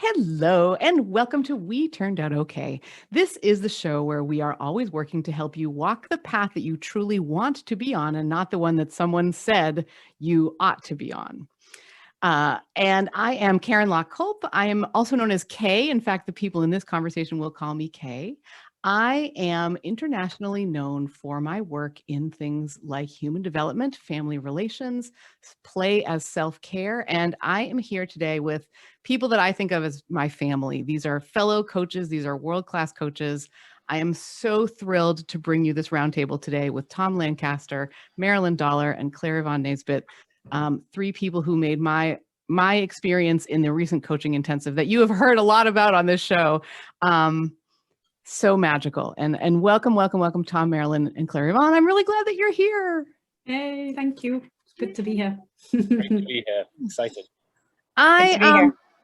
Hello, and welcome to We Turned Out Okay. This is the show where we are always working to help you walk the path that you truly want to be on and not the one that someone said you ought to be on. And I am Karen Locke-Culp. I am also known as Kay. In fact, the people in this conversation will call me Kay. I am internationally known for my work in things like human development, family relations, play as self-care, and I am here today with people that I think of as my family. These are fellow coaches. These are world-class coaches. I am so thrilled to bring you this roundtable today with Tom Lancaster, Marilyn Dollar, and ClaireYvonne Nesbitt, three people who made my experience in the recent coaching intensive that you have heard a lot about on this show so magical. And welcome, Tom, Marilyn, and ClaireYvonne. I'm really glad that you're here. Hey, thank you. It's good to be here. Great to be here. Excited.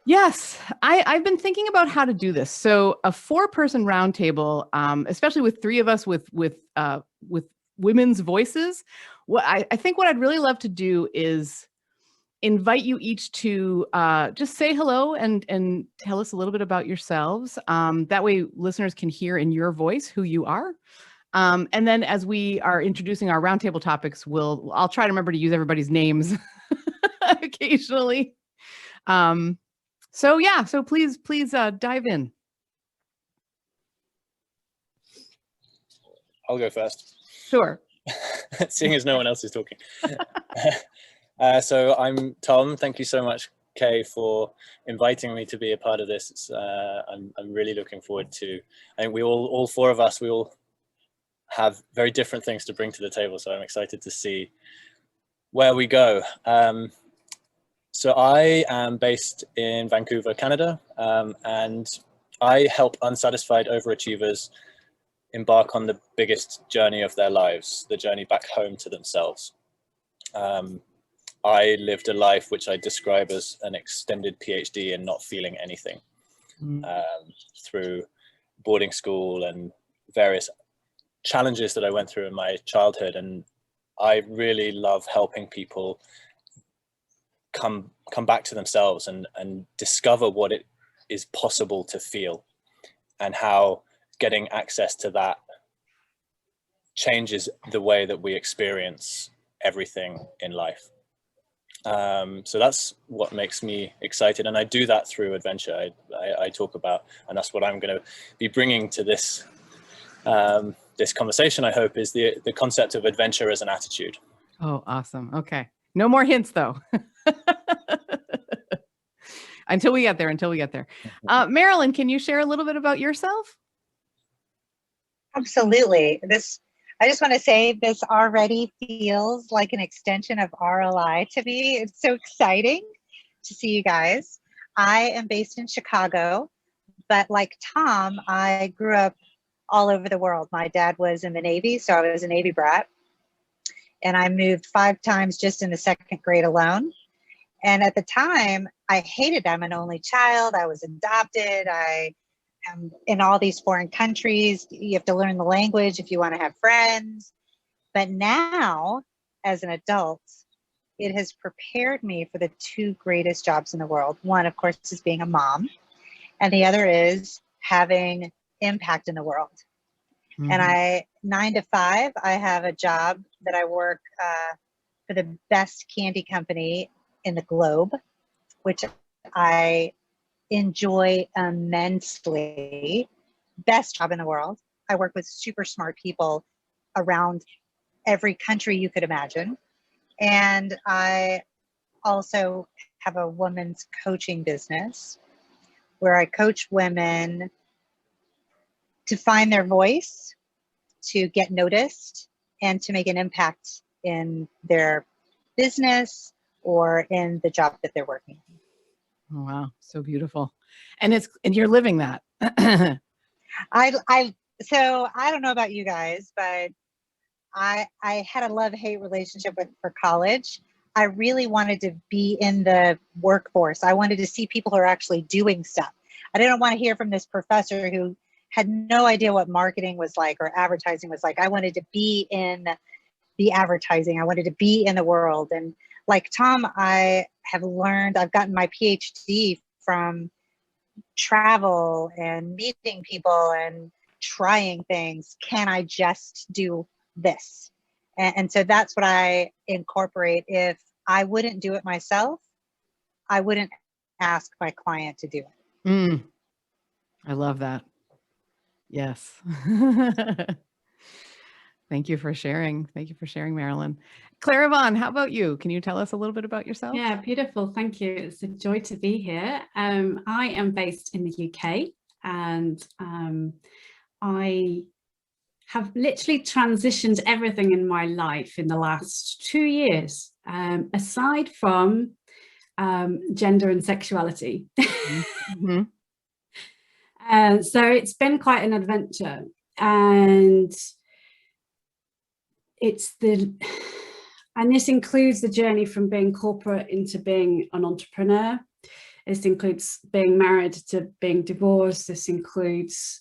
Yes, I've been thinking about how to do this. So a 4-person roundtable, especially with 3 of us with women's voices. I think what I'd really love to do is invite you each to just say hello and tell us a little bit about yourselves. That way listeners can hear in your voice who you are. And then as we are introducing our roundtable topics, I'll try to remember to use everybody's names occasionally. So please dive in. I'll go first. Sure. Seeing as no one else is talking. So I'm Tom. Thank you so much, Kay, for inviting me to be a part of this. I'm really looking forward to. I think all 4 of us, we all have very different things to bring to the table. So I'm excited to see where we go. So I am based in Vancouver, Canada, and I help unsatisfied overachievers embark on the biggest journey of their lives, the journey back home to themselves. I lived a life which I describe as an extended PhD in not feeling anything, through boarding school and various challenges that I went through in my childhood. And I really love helping people come back to themselves and discover what it is possible to feel, and how getting access to that changes the way that we experience everything in life. So that's what makes me excited, and I do that through adventure. I talk about, and that's what I'm going to be bringing to this this conversation, I hope, is the concept of adventure as an attitude. Oh, awesome. Okay. No more hints though. Until we get there. Marilyn, can you share a little bit about yourself? Absolutely. I just want to say this already feels like an extension of RLI to me. It's so exciting to see you guys. I am based in Chicago, but like Tom, I grew up all over the world. My dad was in the Navy, so I was a Navy brat. And I moved 5 times just in the 2nd grade alone. And at the time, I hated. I'm an only child. I was adopted. I am in all these foreign countries. You have to learn the language if you want to have friends. But now, as an adult, it has prepared me for the 2 greatest jobs in the world. One, of course, is being a mom. And the other is having impact in the world. Mm-hmm. And 9 to 5, I have a job that I work for the best candy company in the globe, which I enjoy immensely. Best job in the world. I work with super smart people around every country you could imagine. And I also have a women's coaching business where I coach women to find their voice, to get noticed, and to make an impact in their business or in the job that they're working in. Oh, wow. So beautiful. And you're living that. So I don't know about you guys, but I had a love-hate relationship for college. I really wanted to be in the workforce. I wanted to see people who are actually doing stuff. I didn't want to hear from this professor who had no idea what marketing was like or advertising was like. I wanted to be in the advertising. I wanted to be in the world. And like Tom, I have learned, I've gotten my PhD from travel and meeting people and trying things. Can I just do this? And so that's what I incorporate. If I wouldn't do it myself, I wouldn't ask my client to do it. I love that. Yes. Thank you for sharing. Thank you for sharing, Marilyn. ClaireYvonne, how about you? Can you tell us a little bit about yourself? Yeah, beautiful. Thank you. It's a joy to be here. I am based in the UK, and I have literally transitioned everything in my life in the last 2 years, aside from gender and sexuality. Mm-hmm. So it's been quite an adventure, and this includes the journey from being corporate into being an entrepreneur. This includes being married to being divorced. This includes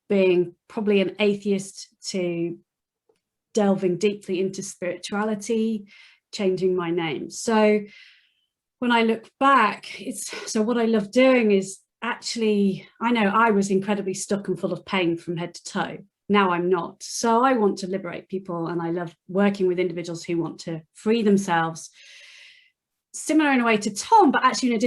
being probably an atheist to delving deeply into spirituality, changing my name. So when I look back, what I love doing is actually, I know I was incredibly stuck and full of pain from head to toe. Now I'm not. So I want to liberate people, and I love working with individuals who want to free themselves. Similar in a way to Tom, but actually in a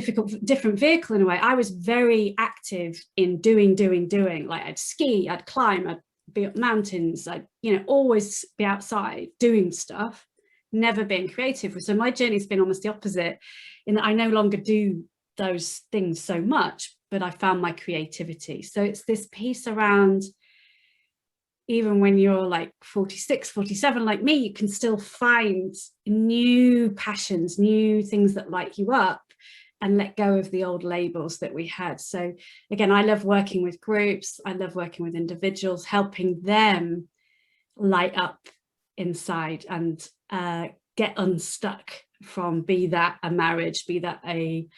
different vehicle in a way. I was very active in doing. Like I'd ski, I'd climb, I'd be up mountains, I'd, always be outside doing stuff, never being creative. So my journey's been almost the opposite, in that I no longer do those things so much, but I found my creativity. So it's this piece around, even when you're like 46, 47, like me, you can still find new passions, new things that light you up, and let go of the old labels that we had. So again, I love working with groups. I love working with individuals, helping them light up inside and get unstuck from, be that a marriage, be that a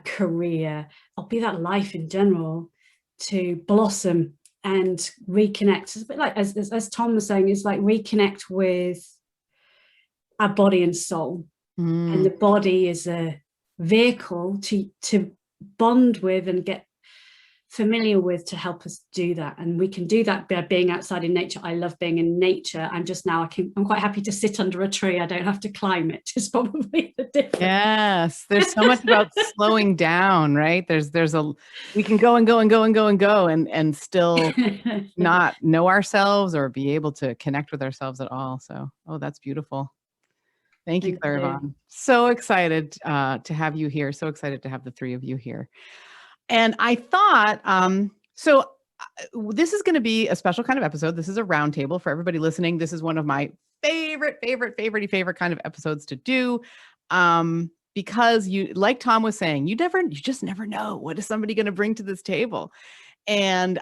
career, or be that life in general, to blossom and reconnect. It's a bit like, as Tom was saying, is like reconnect with our body and soul. And the body is a vehicle to bond with and get familiar with, to help us do that. And we can do that by being outside in nature. I love being in nature. I'm quite happy to sit under a tree. I don't have to climb it. It's probably the difference. Yes, there's so much about slowing down, right? We can go and go and go and go and go and still not know ourselves or be able to connect with ourselves at all. So, that's beautiful. Thank you, ClaireYvonne. So excited to have you here. So excited to have the three of you here. And I thought, this is going to be a special kind of episode. This is a roundtable for everybody listening. This is one of my favorite kind of episodes to do. Because like Tom was saying, you just never know, what is somebody going to bring to this table. And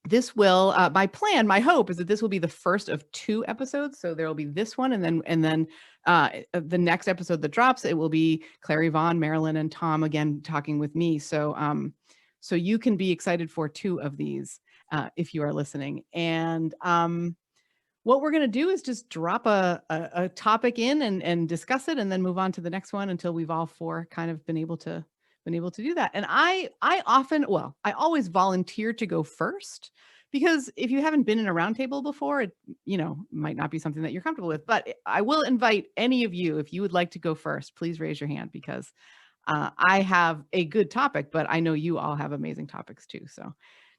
this will, my hope is that this will be the first of 2 episodes. So there will be this one, and then the next episode that drops, it will be ClaireYvonne, Marilyn, and Tom again talking with me. So so you can be excited for 2 of these if you are listening. And what we're going to do is just drop a topic in and discuss it, and then move on to the next one until we've all 4 kind of been able to do that. And I always volunteer to go first, because if you haven't been in a roundtable before, it might not be something that you're comfortable with. But I will invite any of you, if you would like to go first, please raise your hand, because I have a good topic, but I know you all have amazing topics too. So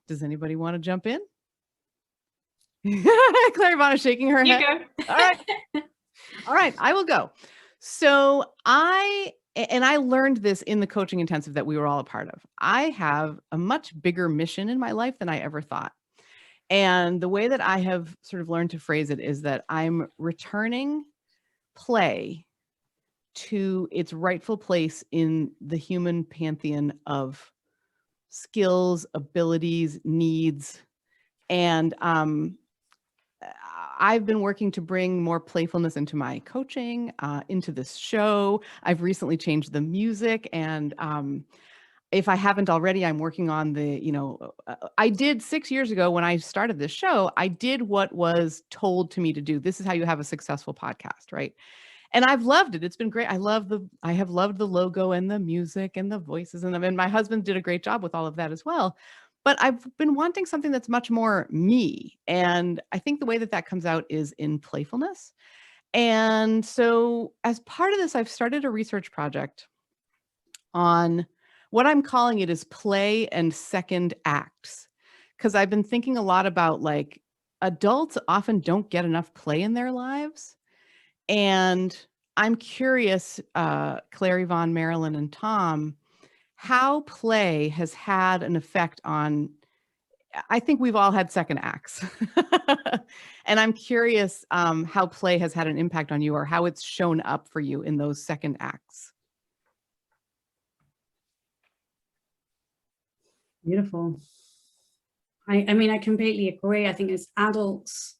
does anybody want to jump in? ClaireYvonne is shaking her head. You go. All right, I will go. So I learned this in the coaching intensive that we were all a part of. I have a much bigger mission in my life than I ever thought. And the way that I have sort of learned to phrase it is that I'm returning play to its rightful place in the human pantheon of skills, abilities, needs. And I've been working to bring more playfulness into my coaching, into this show. I've recently changed the music, and if I haven't already, I'm working on I did 6 years ago when I started this show, I did what was told to me to do. This is how you have a successful podcast, right? And I've loved it. It's been great. I have loved the logo and the music and the voices and my husband did a great job with all of that as well. But I've been wanting something that's much more me. And I think the way that comes out is in playfulness. And so as part of this, I've started a research project on what I'm calling it is play and second acts. Because I've been thinking a lot about like adults often don't get enough play in their lives. And I'm curious, ClaireYvonne, Marilyn, and Tom, how play has had an effect on, I think we've all had second acts. And I'm curious how play has had an impact on you or how it's shown up for you in those second acts. Beautiful. I mean, I completely agree. I think as adults,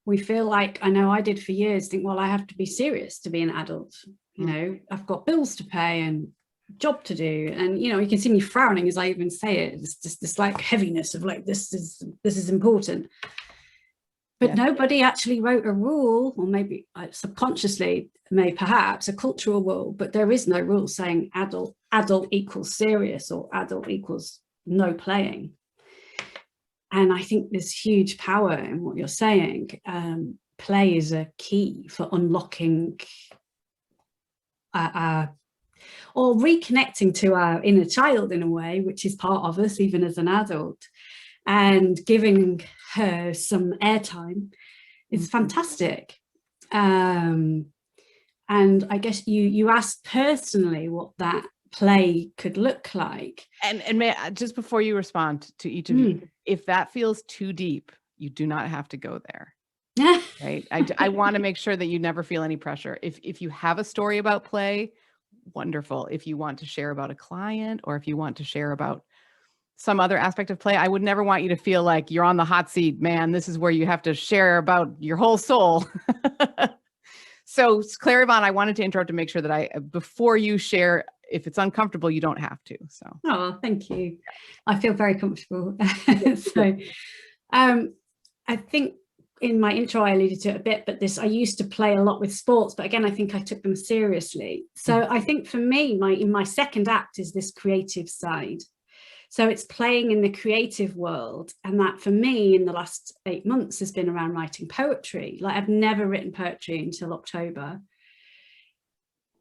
we feel like, I know I did for years, think, well, I have to be serious to be an adult. You know, I've got bills to pay and job to do. And, you know, you can see me frowning as I even say it. It's just this like heaviness of like, this is important. But nobody actually wrote a rule, or maybe subconsciously, perhaps a cultural rule, but there is no rule saying adult equals serious or adult equals no playing. And I think there's huge power in what you're saying. Play is a key for unlocking or reconnecting to our inner child in a way, which is part of us, even as an adult, and giving her some airtime is fantastic. And I guess you asked personally what that play could look like. And may, just before you respond to each of you, if that feels too deep, you do not have to go there. Right? I want to make sure that you never feel any pressure. If you have a story about play, wonderful. If you want to share about a client or if you want to share about some other aspect of play, I would never want you to feel like you're on the hot seat, man. This is where you have to share about your whole soul. So ClaireYvonne, I wanted to interrupt to make sure that before you share, if it's uncomfortable, you don't have to. So. Oh, thank you. I feel very comfortable. So I think in my intro, I alluded to it a bit, but I used to play a lot with sports, but again, I think I took them seriously. So I think for me, in my second act is this creative side. So it's playing in the creative world. And that for me in the last 8 months has been around writing poetry. Like I've never written poetry until October.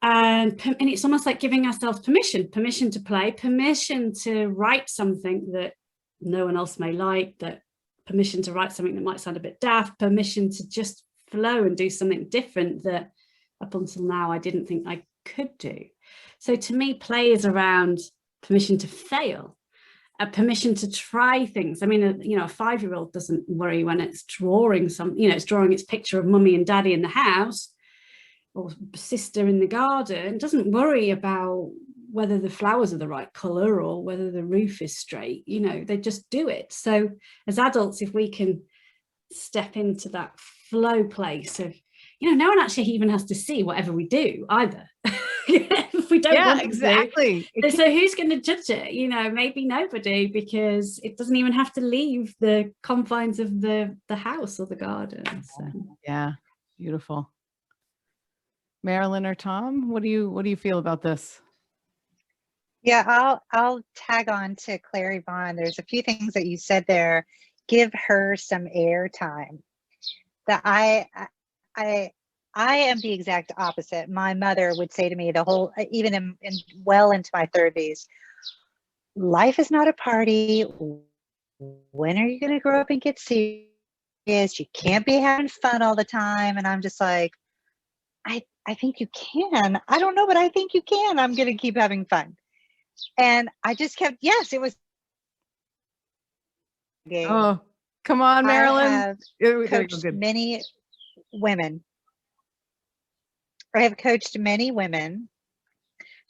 And it's almost like giving ourselves permission to play, permission to write something that no one else may like, permission to write something that might sound a bit daft, permission to just flow and do something different that up until now I didn't think I could do. So to me, play is around permission to fail, a permission to try things. I mean, a 5-year-old doesn't worry when it's drawing it's drawing its picture of mummy and daddy in the house or sister in the garden, doesn't worry about whether the flowers are the right color or whether the roof is straight. They just do it. So as adults, if we can step into that flow place of, no one actually even has to see whatever we do either. If we don't want exactly. To. So who's going to judge it? Maybe nobody, because it doesn't even have to leave the confines of the house or the garden. So. Yeah, beautiful. Marilyn or Tom, what do you feel about this? Yeah, I'll tag on to ClaireYvonne. There's a few things that you said there. Give her some air time. That I am the exact opposite. My mother would say to me even in well into my 30s, life is not a party. When are you going to grow up and get serious? You can't be having fun all the time. And I'm just like, I think you can. I don't know, but I think you can. I'm going to keep having fun. And I just kept, yes, it was. Oh, come on, Marilyn. I have coached many women. I have coached many women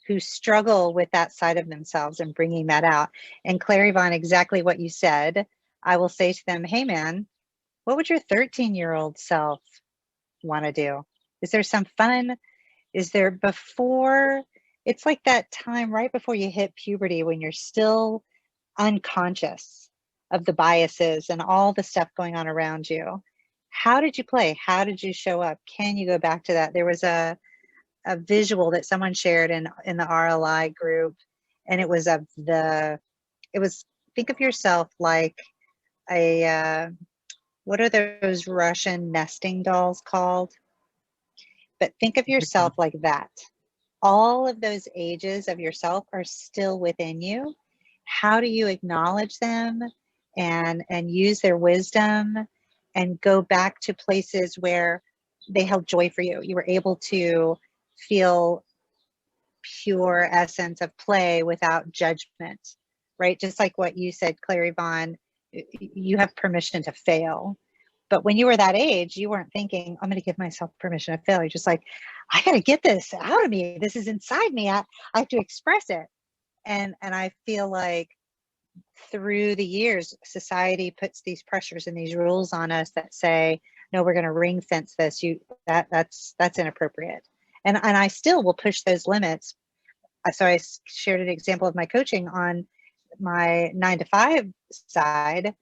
who struggle with that side of themselves and bringing that out. And ClaireYvonne, exactly what you said, I will say to them, hey man, what would your 13-year-old self want to do? Is there some fun? Is there it's like that time right before you hit puberty when you're still unconscious of the biases and all the stuff going on around you. How did you play? How did you show up? Can you go back to that? There was a visual that someone shared in the RLI group, and it was think of yourself like a what are those Russian nesting dolls called? But think of yourself like that. All of those ages of yourself are still within you. How do you acknowledge them and use their wisdom and go back to places where they held joy for you? You were able to feel pure essence of play without judgment, right? Just like what you said, ClaireYvonne, you have permission to fail. But when you were that age, you weren't thinking, I'm going to give myself permission to fail. You're just like, I got to get this out of me. This is inside me. I have to express it. And I feel like through the years, society puts these pressures and these rules on us that say, no, we're going to ring fence this. That's inappropriate. And I still will push those limits. So I shared an example of my coaching on my 9-to-5 side.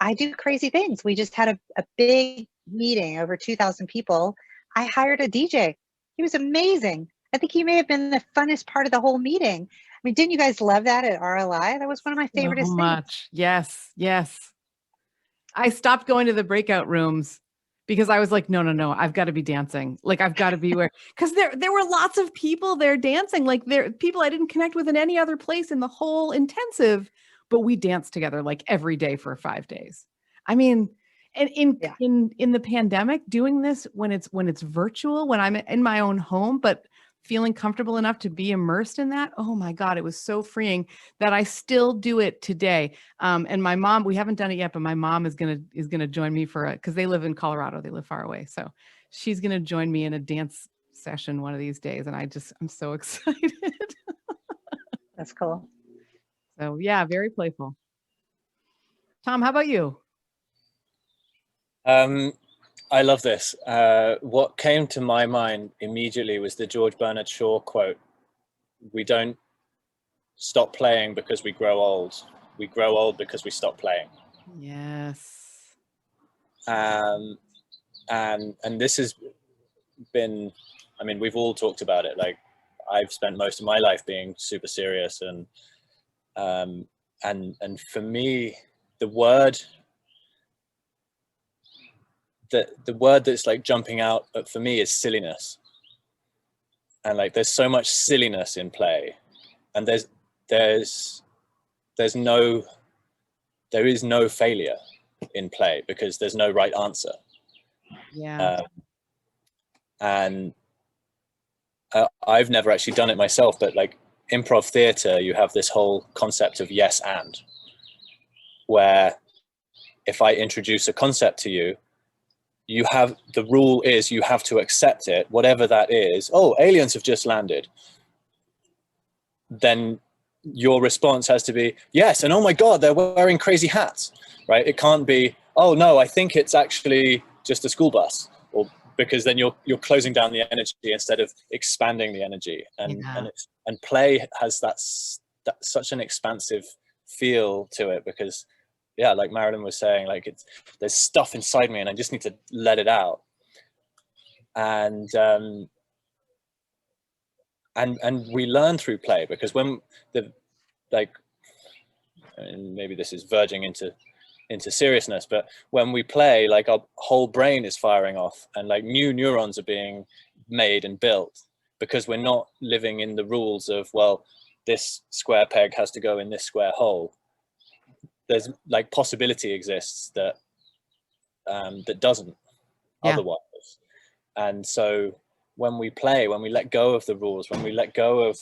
I do crazy things. We just had a big meeting, over 2,000 people. I hired a DJ. He was amazing. I think he may have been the funnest part of the whole meeting. I mean, didn't you guys love that at RLI? That was one of my favorite things. Much. Yes. Yes. I stopped going to the breakout rooms because I was like, no, I've got to be dancing. Like, I've got to be where, because there were lots of people there dancing. Like, there people I didn't connect with in any other place in the whole intensive, but we danced together like every day for 5 days. I mean, and in the pandemic, doing this when it's virtual, when I'm in my own home, but feeling comfortable enough to be immersed in that. Oh my God, it was so freeing that I still do it today. And my mom, we haven't done it yet, but my mom is gonna join me because they live in Colorado. They live far away. So she's gonna join me in a dance session one of these days. And I'm so excited. That's cool. So yeah, very playful. Tom, how about you? I love this. What came to my mind immediately was the George Bernard Shaw quote. We don't stop playing because we grow old. We grow old because we stop playing. Yes. And this has been, I mean, we've all talked about it. Like, I've spent most of my life being super serious, and for me, the word that's like jumping out for me is silliness. And like, there's so much silliness in play, and there is no failure in play because there's no right answer. Yeah. And I've never actually done it myself, but like improv theater, you have this whole concept of yes and, where if I introduce a concept to you, the rule is you have to accept it, whatever that is. Oh, aliens have just landed. Then your response has to be yes, and oh my God, they're wearing crazy hats, right? It can't be, oh no, I think it's actually just a school bus, or because then you're closing down the energy instead of expanding the energy. And play has that such an expansive feel to it, because yeah, like Marilyn was saying, like there's stuff inside me and I just need to let it out. And we learn through play, because when and maybe this is verging into seriousness, but when we play, like our whole brain is firing off and like new neurons are being made and built, because we're not living in the rules of, well, this square peg has to go in this square hole. There's like possibility exists that doesn't otherwise. And so when we play, when we let go of the rules, when we let go of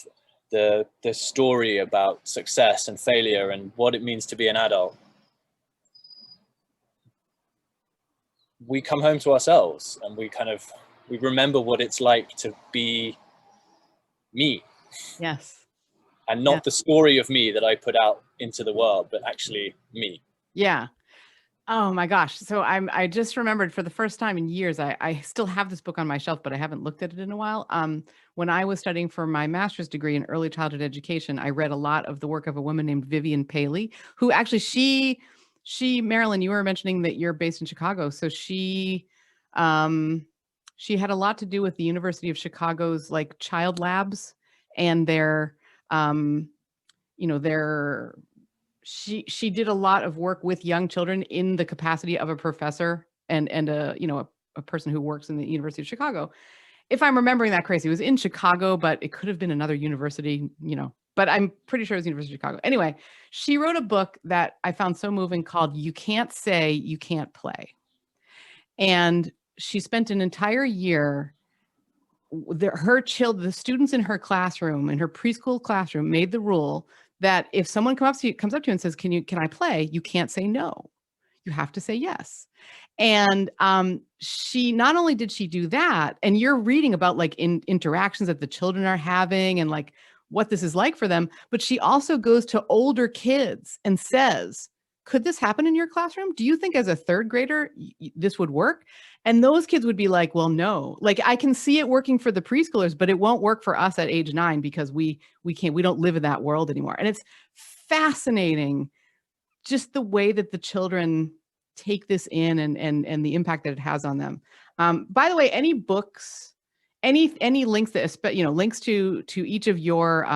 the story about success and failure and what it means to be an adult, we come home to ourselves and we remember what it's like to be me. Yes. And not the story of me that I put out into the world, but actually me. Yeah. Oh my gosh. So I just remembered for the first time in years, I still have this book on my shelf, but I haven't looked at it in a while. When I was studying for my master's degree in early childhood education, I read a lot of the work of a woman named Vivian Paley, who actually, Marilyn, you were mentioning that you're based in Chicago. So she She had a lot to do with the University of Chicago's like child labs and their, she did a lot of work with young children in the capacity of a professor and a person who works in the University of Chicago. If I'm remembering that correctly, it was in Chicago, but it could have been another university, but I'm pretty sure it was University of Chicago. Anyway, she wrote a book that I found so moving called You Can't Say, You Can't Play. And she spent an entire year, the students in her classroom, in her preschool classroom, made the rule that if someone comes up to you and says, can I play? You can't say no. You have to say yes. And she not only did she do that, and you're reading about like interactions that the children are having and like what this is like for them, but she also goes to older kids and says, could this happen in your classroom? Do you think as a third grader, this would work? And those kids would be like, well, no, like I can see it working for the preschoolers, but it won't work for us at age 9 because we don't live in that world anymore. And it's fascinating just the way that the children take this in and the impact that it has on them. By the way, any books, any links that, links to each of your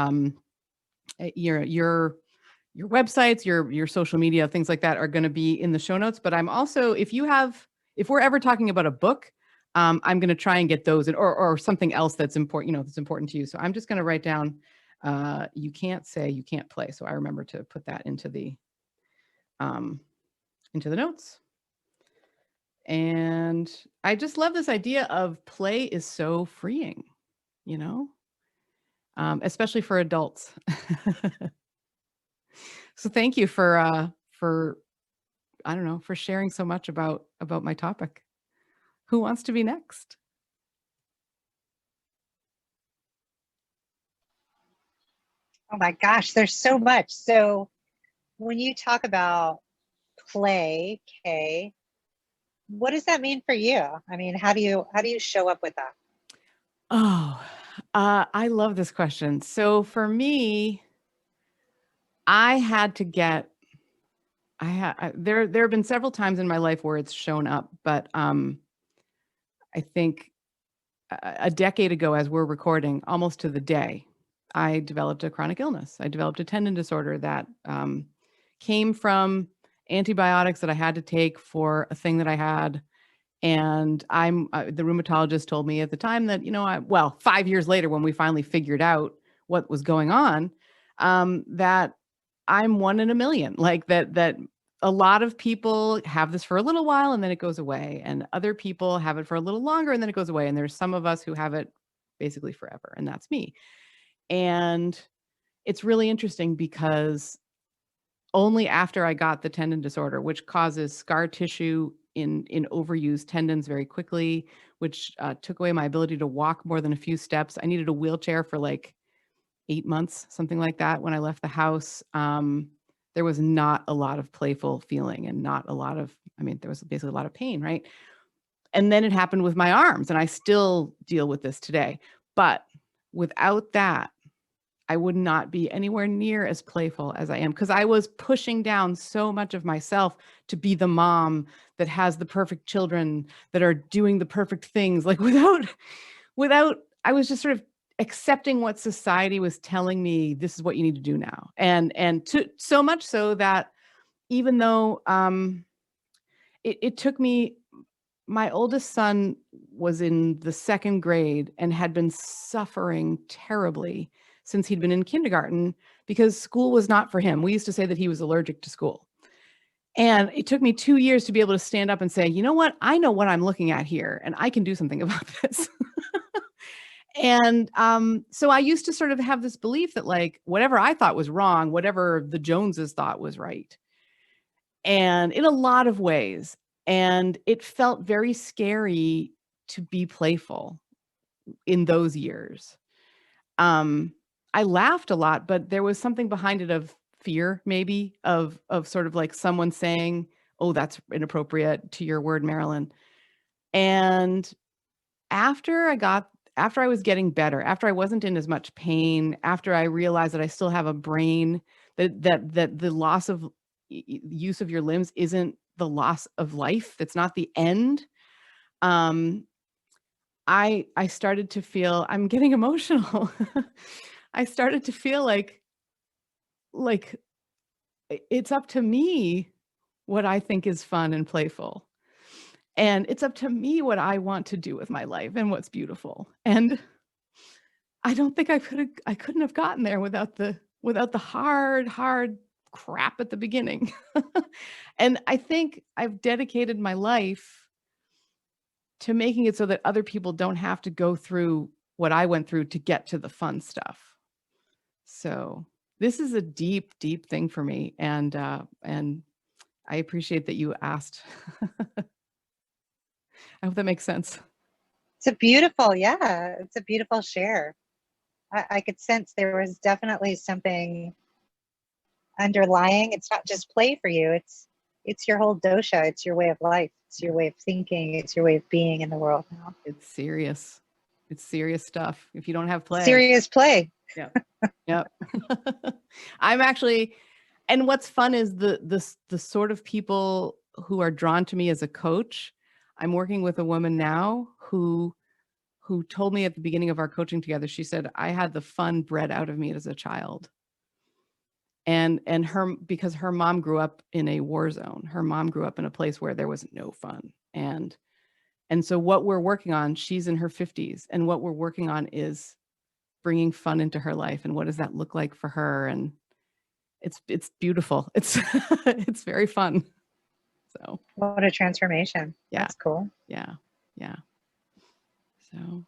websites, your social media, things like that are going to be in the show notes. But I'm also, if we're ever talking about a book, I'm going to try and get those or something else that's important, that's important to you. So I'm just going to write down, you can't say, you can't play. So I remember to put that into the notes. And I just love this idea of play is so freeing, especially for adults. So thank you for sharing so much about my topic. Who wants to be next? Oh my gosh, there's so much. So when you talk about play, Kay, what does that mean for you? I mean, how do you show up with that? Oh, I love this question. So for me, there have been several times in my life where it's shown up, but I think a decade ago, as we're recording, almost to the day, I developed a chronic illness. I developed a tendon disorder that came from antibiotics that I had to take for a thing that I had. And the rheumatologist told me at the time that, 5 years later, when we finally figured out what was going on, that I'm 1 in a million, like that a lot of people have this for a little while and then it goes away, and other people have it for a little longer and then it goes away. And there's some of us who have it basically forever, and that's me. And it's really interesting because only after I got the tendon disorder, which causes scar tissue in overused tendons very quickly, which took away my ability to walk more than a few steps. I needed a wheelchair for like 8 months, something like that. When I left the house, there was not a lot of playful feeling and there was basically a lot of pain, right? And then it happened with my arms, and I still deal with this today. But without that, I would not be anywhere near as playful as I am, because I was pushing down so much of myself to be the mom that has the perfect children that are doing the perfect things, like without, I was just sort of accepting what society was telling me, this is what you need to do now. And so much so that even though it took me, my oldest son was in the 2nd grade and had been suffering terribly since he'd been in kindergarten because school was not for him. We used to say that he was allergic to school. And it took me 2 years to be able to stand up and say, you know what? I know what I'm looking at here and I can do something about this. And so I used to sort of have this belief that like whatever I thought was wrong, whatever the Joneses thought was right. And in a lot of ways. And it felt very scary to be playful in those years. I laughed a lot, but there was something behind it of fear, maybe of sort of like someone saying, oh, that's inappropriate, to your word, Marilyn. And after I was getting better, after I wasn't in as much pain, after I realized that I still have a brain, that the loss of use of your limbs isn't the loss of life, that's not the end. I started to feel, I'm getting emotional. I started to feel like it's up to me what I think is fun and playful. And it's up to me what I want to do with my life and what's beautiful. And I don't think I couldn't have gotten there without the hard crap at the beginning. And I think I've dedicated my life to making it so that other people don't have to go through what I went through to get to the fun stuff. So this is a deep, deep thing for me. And I appreciate that you asked. I hope that makes sense. It's a beautiful, yeah, it's a beautiful share. I could sense there was definitely something underlying. It's not just play for you. It's your whole dosha. It's your way of life. It's your way of thinking. It's your way of being in the world now. It's serious. It's serious stuff. If you don't have play. Serious play. Yeah. Yep. I'm actually, and what's fun is the sort of people who are drawn to me as a coach. I'm working with a woman now who told me at the beginning of our coaching together, she said, I had the fun bred out of me as a child. And because her mom grew up in a war zone. Her mom grew up in a place where there was no fun. And so what we're working on, she's in her 50s, and what we're working on is bringing fun into her life. And what does that look like for her? And it's beautiful. It's it's very fun. So what a transformation. Yeah. That's cool. Yeah. Yeah. So,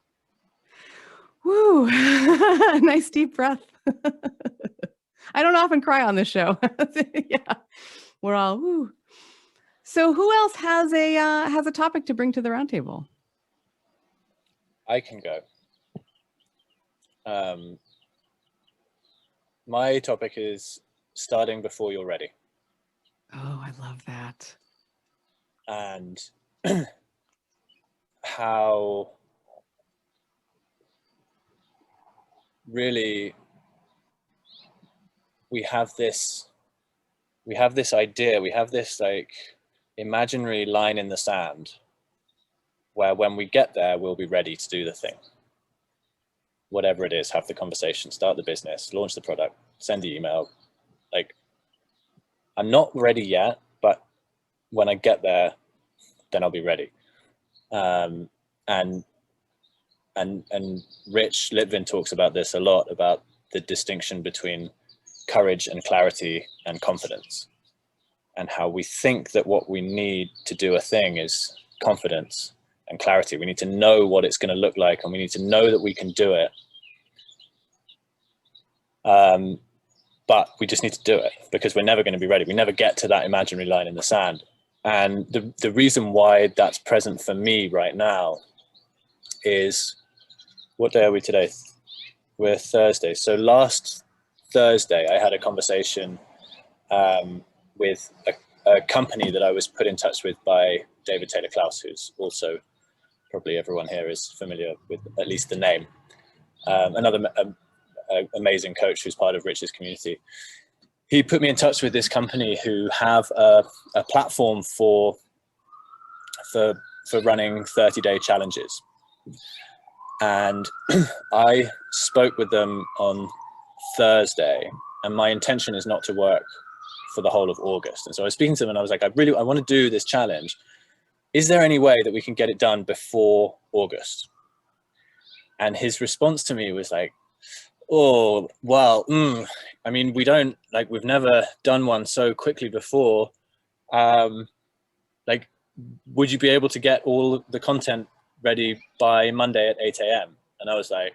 woo, nice deep breath. I don't often cry on this show. Yeah, we're all woo. So, who else has a topic to bring to the roundtable? I can go. My topic is starting before you're ready. Oh, I love that. And how really we have this idea, we have this like imaginary line in the sand where when we get there, we'll be ready to do the thing. Whatever it is, have the conversation, start the business, launch the product, send the email. Like, I'm not ready yet, but when I get there, then I'll be ready. And Rich Litvin talks about this a lot, about the distinction between courage and clarity and confidence, and how we think that what we need to do a thing is confidence and clarity. We need to know what it's going to look like, and we need to know that we can do it. But we just need to do it, because we're never going to be ready. We never get to that imaginary line in the sand. And the reason why that's present for me right now is, what day are we today? We're Thursday. So last Thursday, I had a conversation with a company that I was put in touch with by David Taylor Klaus, who's also, probably everyone here is familiar with at least the name. Another amazing coach who's part of Rich's community. He put me in touch with this company who have a platform for running 30-day challenges. And I spoke with them on Thursday, and my intention is not to work for the whole of August. And so I was speaking to them, and I was like, I want to do this challenge. Is there any way that we can get it done before August? And his response to me was like, oh, well, I mean, we've never done one so quickly before. Like, would you be able to get all the content ready by Monday at 8 a.m.? And I was like,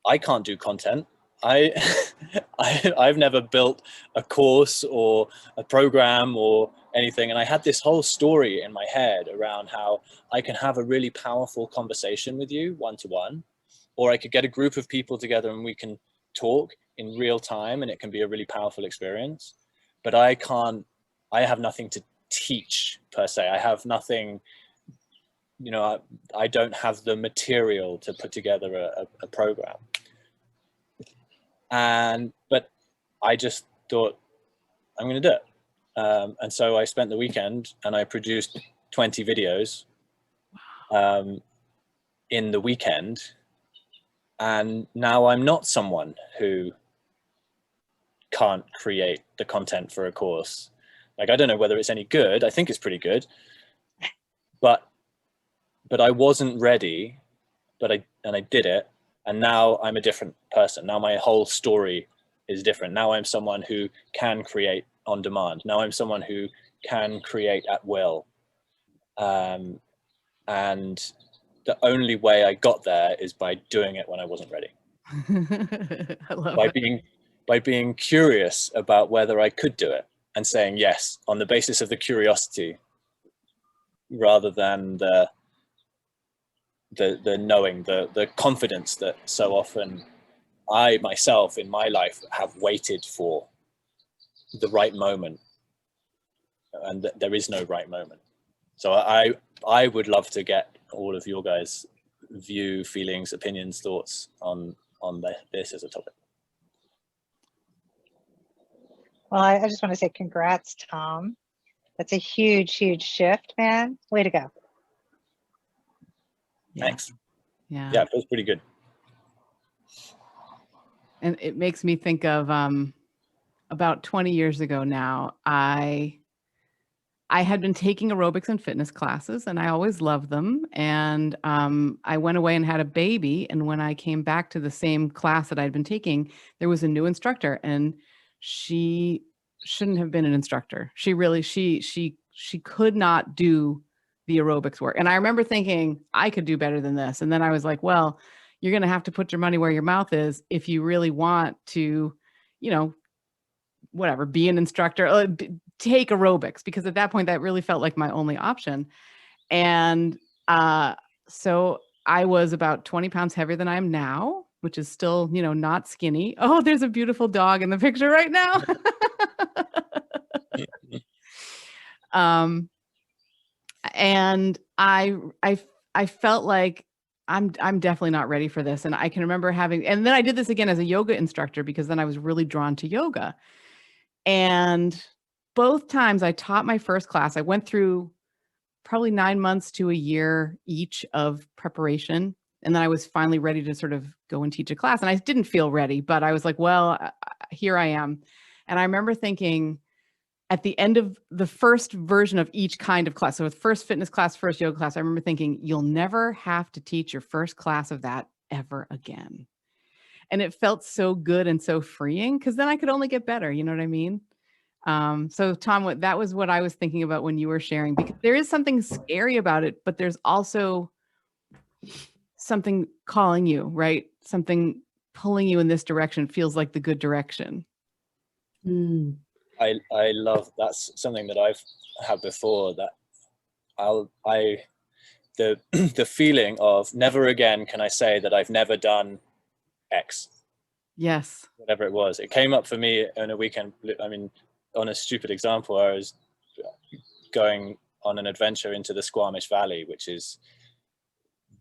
I can't do content. I've never built a course or a program or anything. And I had this whole story in my head around how I can have a really powerful conversation with you one-to-one, or I could get a group of people together and we can talk in real time, and it can be a really powerful experience. But I have nothing to teach per se. I have nothing, I don't have the material to put together a program. But I just thought, I'm going to do it. And so I spent the weekend and I produced 20 videos in the weekend, and now I'm not someone who can't create the content for a course. Like, I don't know whether it's any good. I think it's pretty good, but I wasn't ready, and I did it, and now I'm a different person. Now my whole story is different. Now I'm someone who can create on demand. Now I'm someone who can create at will. And the only way I got there is by doing it when I wasn't ready. I love by being curious about whether I could do it, and saying yes on the basis of the curiosity, rather than the knowing, the confidence that so often I myself in my life have waited for the right moment, and there is no right moment. So I would love to get all of your guys' view, feelings, opinions, thoughts on this as a topic. Well, I just want to say congrats, Tom. That's a huge, huge shift, man. Way to go. Yeah. Thanks. Yeah. Yeah, it feels pretty good. And it makes me think of about 20 years ago now, I had been taking aerobics and fitness classes, and I always loved them. And I went away and had a baby. And when I came back to the same class that I'd been taking, there was a new instructor, and she shouldn't have been an instructor. She really, she could not do the aerobics work. And I remember thinking, I could do better than this. And then I was like, well, you're going to have to put your money where your mouth is if you really want to, you know, whatever, be an instructor, take aerobics, because at that point that really felt like my only option. And so I was about 20 pounds heavier than I am now, which is still, you know, not skinny. Oh, there's a beautiful dog in the picture right now. And I felt like I'm definitely not ready for this. And I can remember and then I did this again as a yoga instructor, because then I was really drawn to yoga. And both times I taught my first class, I went through probably 9 months to a year each of preparation. And then I was finally ready to sort of go and teach a class. And I didn't feel ready, but I was like, well, here I am. And I remember thinking at the end of the first version of each kind of class, so with first fitness class, first yoga class, I remember thinking, you'll never have to teach your first class of that ever again. And it felt so good and so freeing, because then I could only get better. You know what I mean? So Tom, that was what I was thinking about when you were sharing, because there is something scary about it, but there's also something calling you, right? Something pulling you in this direction feels like the good direction. Mm. I love, that's something that I've had before, that the feeling of never again can I say that I've never done X. Yes. Whatever it was. It came up for me on a weekend. I mean, on a stupid example, I was going on an adventure into the Squamish Valley, which is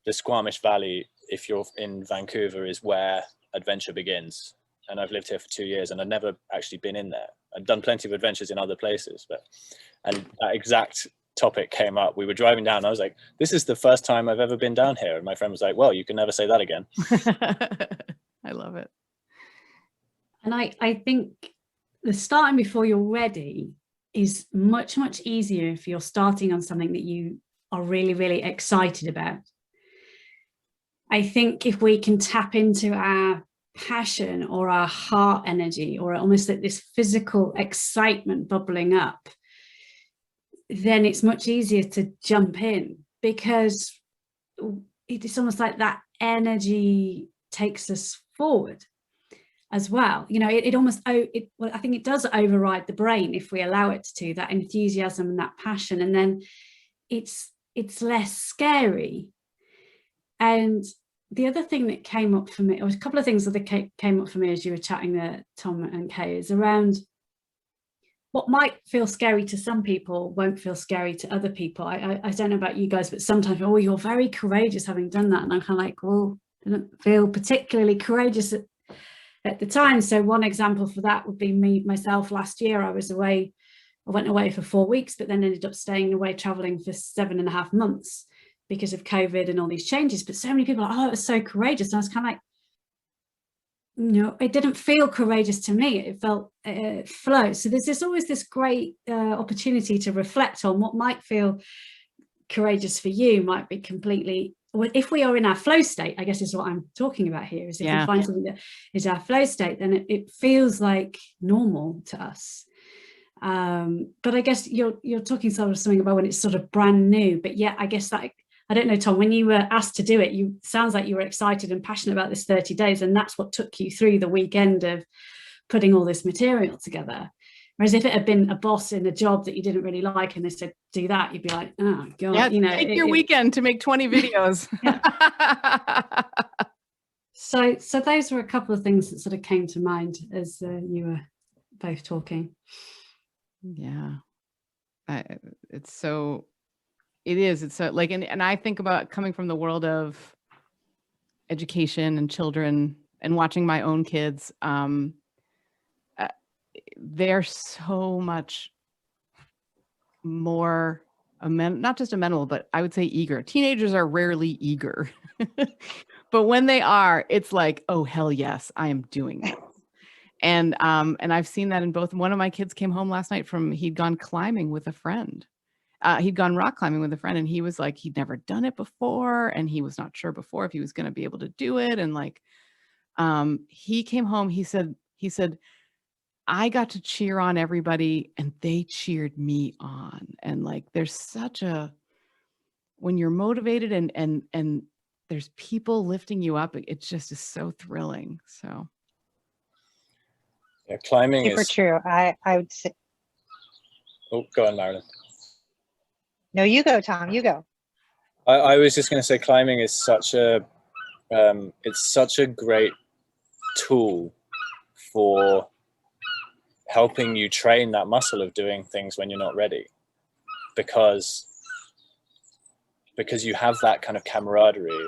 the Squamish Valley, if you're in Vancouver, is where adventure begins. And I've lived here for 2 years and I've never actually been in there. I've done plenty of adventures in other places, and that exact topic came up. We were driving down. I was like, this is the first time I've ever been down here. And my friend was like, well, you can never say that again. I love it. And I think the starting before you're ready is much, much easier if you're starting on something that you are really, really excited about. I think if we can tap into our passion or our heart energy, or almost like this physical excitement bubbling up, then it's much easier to jump in, because it's almost like that energy takes us forward as well. You know, it almost, I think it does override the brain if we allow it to, that enthusiasm and that passion, and then it's less scary. And the other thing that came up for me, or a couple of things that came up for me as you were chatting there, Tom and Kay, is around what might feel scary to some people won't feel scary to other people. I don't know about you guys, but sometimes, oh, you're very courageous having done that. And I'm kind of like, well, I don't feel particularly courageous at the time. So one example for that would be myself last year. I went away for 4 weeks, but then ended up staying away traveling for 7.5 months. because of COVID and all these changes, but so many people are like, oh, it was so courageous. And I was kind of like, no, it didn't feel courageous to me. It felt flow. So there's always this great opportunity to reflect on what might feel courageous for you might be completely, well, if we are in our flow state, I guess is what I'm talking about here, is if we find something that is our flow state, then it feels like normal to us. But I guess you're talking sort of something about when it's sort of brand new, but yeah, I guess that, I don't know, Tom, when you were asked to do it, you sounds like you were excited and passionate about this 30 days, and that's what took you through the weekend of putting all this material together. Whereas if it had been a boss in a job that you didn't really like and they said, do that, you'd be like, oh God, yeah, you know. Take your weekend to make 20 videos. So those were a couple of things that sort of came to mind as you were both talking. Yeah, it's so, it's so like, and I think about coming from the world of education and children and watching my own kids. They're so much more not just amenable, but I would say eager. Teenagers are rarely eager, but when they are, it's like, oh hell yes, I am doing this. And I've seen that in both. One of my kids came home last night he'd gone climbing with a friend. He'd gone rock climbing with a friend, and he was like, he'd never done it before, and he was not sure before if he was going to be able to do it. And like, he came home, he said, I got to cheer on everybody and they cheered me on. And like, there's such when you're motivated and there's people lifting you up, it just is so thrilling. So. Yeah, climbing Super is true. I would say. Oh, go on, Marilyn. No, you go, Tom. You go. I was just going to say, climbing is such a it's such a great tool for helping you train that muscle of doing things when you're not ready, because you have that kind of camaraderie,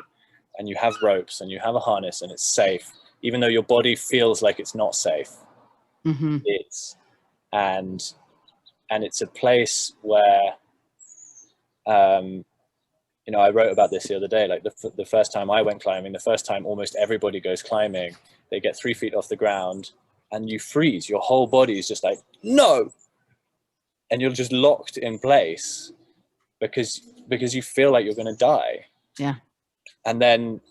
and you have ropes and you have a harness and it's safe, even though your body feels like it's not safe. Mm-hmm. And it's a place where you know, I wrote about this the other day, like the first time I went climbing, the first time almost everybody goes climbing, they get 3 feet off the ground and you freeze. Your whole body is just like, no, and you're just locked in place because you feel like you're going to die. Yeah. And then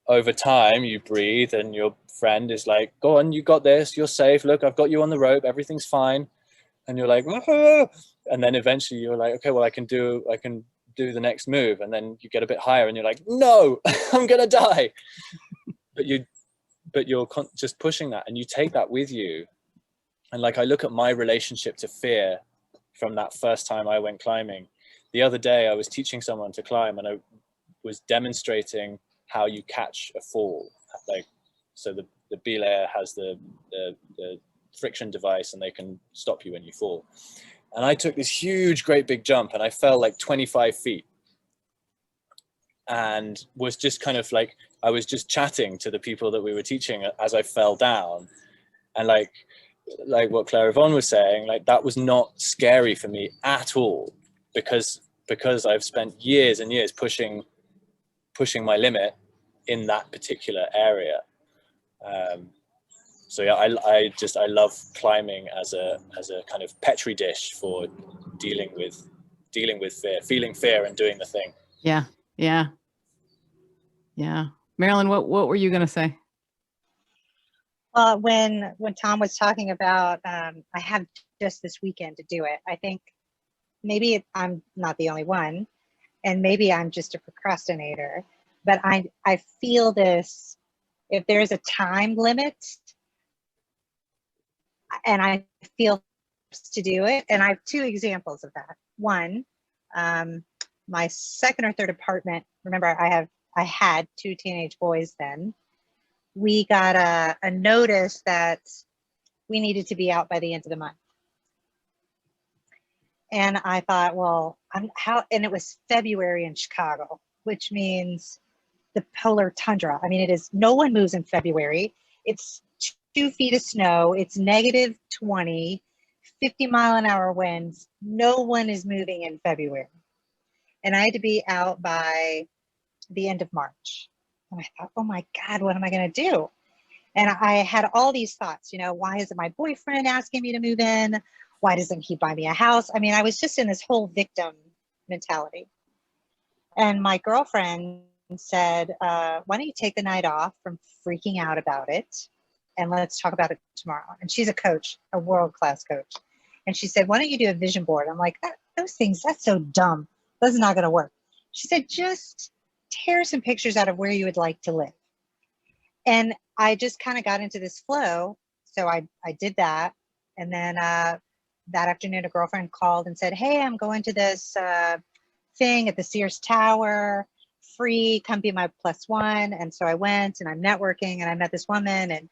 over time you breathe and your friend is like, go on, you got this, you're safe, look, I've got you on the rope, everything's fine. And you're like, ah! And then eventually you're like, okay, well, I can do the next move. And then you get a bit higher and you're like, no, I'm gonna die. but you're just pushing that, and you take that with you. And like, I look at my relationship to fear from that first time I went climbing. The other day I was teaching someone to climb, and I was demonstrating how you catch a fall. Like, so the belayer has the friction device, and they can stop you when you fall. And I took this huge, great big jump, and I fell like 25 feet, and was just kind of like, I was just chatting to the people that we were teaching as I fell down. And like what ClaireYvonne was saying, like, that was not scary for me at all, because I've spent years and years pushing my limit in that particular area. So yeah, I love climbing as a kind of petri dish for dealing with fear, feeling fear and doing the thing. Yeah. Marilyn, what were you going to say? Well, when Tom was talking about, I have just this weekend to do it, I think maybe I'm not the only one, and maybe I'm just a procrastinator, but I feel this, if there's a time limit, and I feel to do it. And I have 2 examples of that. One, my second or third apartment, remember I had 2 teenage boys then. We got a notice that we needed to be out by the end of the month. And I thought, well, and it was February in Chicago, which means the polar tundra. I mean, it is, no one moves in February. It's 2 feet of snow. It's negative 20, 50-mile-an-hour winds. No one is moving in February. and I had to be out by the end of March. And I thought, oh my God, what am I going to do? And I had all these thoughts, you know, why isn't my boyfriend asking me to move in? Why doesn't he buy me a house? I mean, I was just in this whole victim mentality. And my girlfriend said, why don't you take the night off from freaking out about it, and let's talk about it tomorrow. And she's a coach, a world-class coach. And she said, why don't you do a vision board? I'm like, those things, that's so dumb. That's not going to work. She said, just tear some pictures out of where you would like to live. And I just kind of got into this flow. So I did that. And then that afternoon, a girlfriend called and said, hey, I'm going to this thing at the Sears Tower, free, come be my +1. And so I went, and I'm networking, and I met this woman,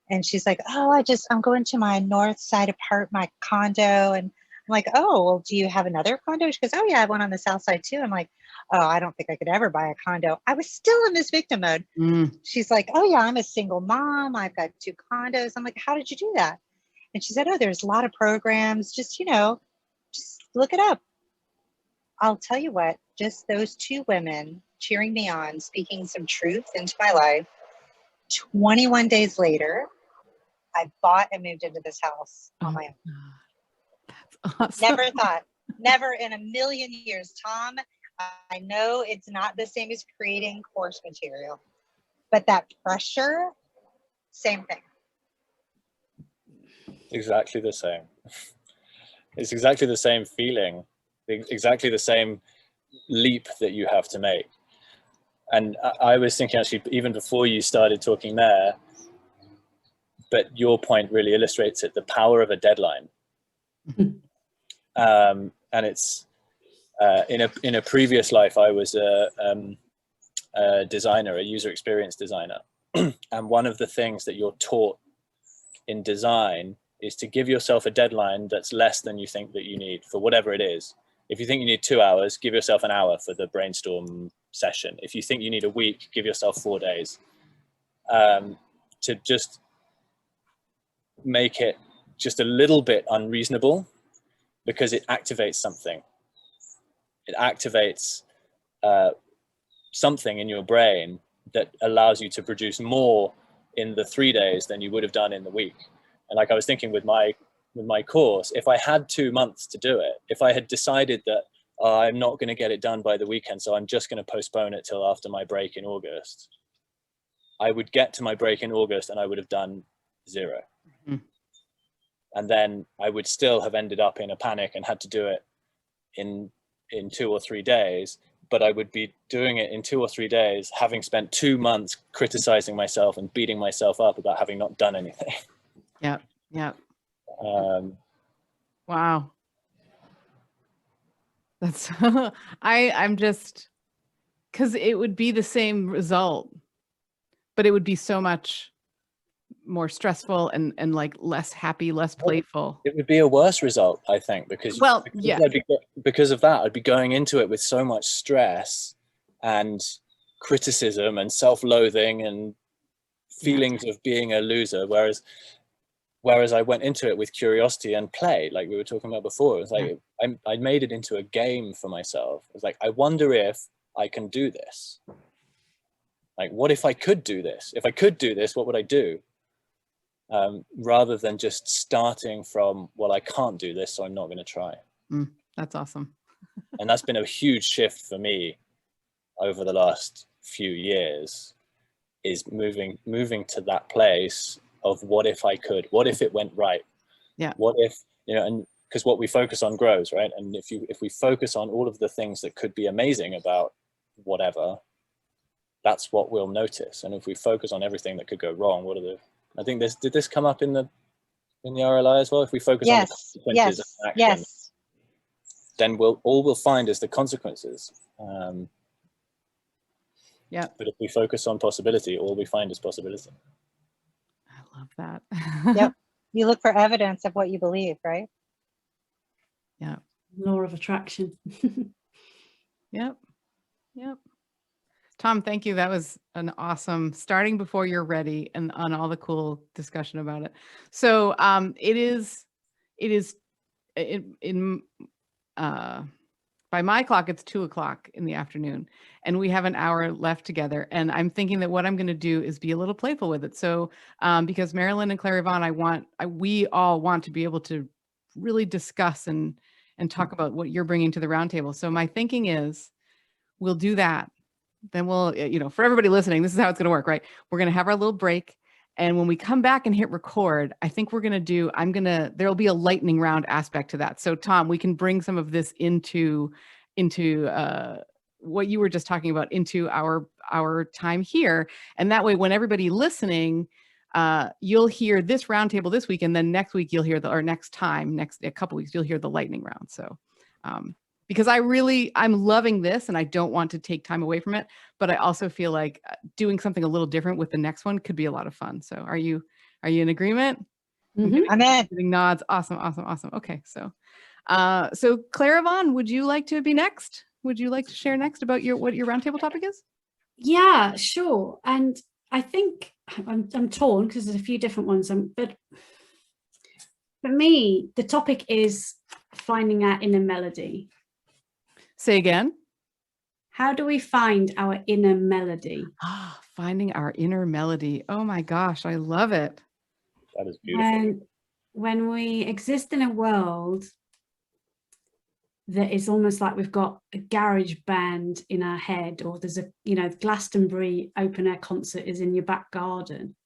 and she's like, oh, I'm going to my north side my condo. And I'm like, oh, well, do you have another condo? She goes, oh yeah, I have one on the south side too. I'm like, oh, I don't think I could ever buy a condo. I was still in this victim mode. She's like, oh yeah, I'm a single mom. I've got 2 condos. I'm like, how did you do that? And she said, oh, there's a lot of programs. Just, you know, just look it up. I'll tell you what, just those 2 women cheering me on, speaking some truth into my life. 21 days later, I bought and moved into this house on my own. That's awesome. Never thought, never in a million years. Tom, I know it's not the same as creating course material, but that pressure, same thing. Exactly the same. It's exactly the same feeling, exactly the same leap that you have to make. And I was thinking, actually, even before you started talking there, but your point really illustrates it, the power of a deadline. And it's in a previous life, I was a designer, a user experience designer. And one of the things that you're taught in design is to give yourself a deadline that's less than you think that you need for whatever it is. If you think you need 2 hours, give yourself an hour for the brainstorm session. If you think you need a week, give yourself 4 days. To just make it just a little bit unreasonable, because it activates something. It activates something in your brain that allows you to produce more in the 3 days than you would have done in the week. And like I was thinking with my course, if I had 2 months to do it, if I had decided that I'm not going to get it done by the weekend, so I'm just going to postpone it till after my break in August, I would get to my break in August and I would have done 0. And then I would still have ended up in a panic and had to do it in 2 or 3 days. But I would be doing it in 2 or 3 days, having spent 2 months criticizing myself and beating myself up about having not done anything. Yep. Yep. Wow. That's I'm just, because it would be the same result, but it would be so much more stressful and like less happy, less playful. It would be a worse result, I think, because because of that, I'd be going into it with so much stress and criticism and self-loathing and feelings of being a loser, whereas I went into it with curiosity and play, like we were talking about before. It was like I made it into a game for myself. It was like, I wonder if I can do this. Like, what if I could do this? If I could do this, what would I do? Rather than just starting from, well, I can't do this, so I'm not going to try. That's awesome. And that's been a huge shift for me over the last few years, is moving to that place of what if I could, what if it went right? Yeah. What if, you know, and because what we focus on grows, right? And if we focus on all of the things that could be amazing about whatever, that's what we'll notice. And if we focus on everything that could go wrong, I think did this come up in the RLI as well? If we focus on the consequences of action, then all we'll find is the consequences. Yeah. But if we focus on possibility, all we find is possibility. I love that. Yep. You look for evidence of what you believe, right? Yeah. Law of attraction. Yep. Yep. Tom, thank you. That was an awesome starting before you're ready and on all the cool discussion about it. So it is in by my clock, it's 2:00 in the afternoon, and we have an hour left together. And I'm thinking that what I'm going to do is be a little playful with it. So, because Marilyn and ClaireYvonne, we all want to be able to really discuss and talk about what you're bringing to the roundtable. So my thinking is, we'll do that. Then we'll, for everybody listening, this is how it's going to work, right? We're going to have our little break. And when we come back and hit record, I think we're going to there'll be a lightning round aspect to that. So Tom, we can bring some of this into what you were just talking about into our time here. And that way, when everybody listening, you'll hear this roundtable this week, and then next week you'll hear a couple weeks, you'll hear the lightning round. So, because I'm loving this and I don't want to take time away from it, but I also feel like doing something a little different with the next one could be a lot of fun. So are you in agreement? Mhm. I'm in. Giving nods. Awesome. Okay. So ClaireYvonne, would you like to be next? Would you like to share next about what your roundtable topic is? Yeah, sure. And I think I'm torn because there's a few different ones. But for me, the topic is finding our inner melody. Say again. How do we find our inner melody? Finding our inner melody. Oh my gosh, I love it. That is beautiful. When we exist in a world that is almost like we've got a garage band in our head, or there's Glastonbury open air concert is in your back garden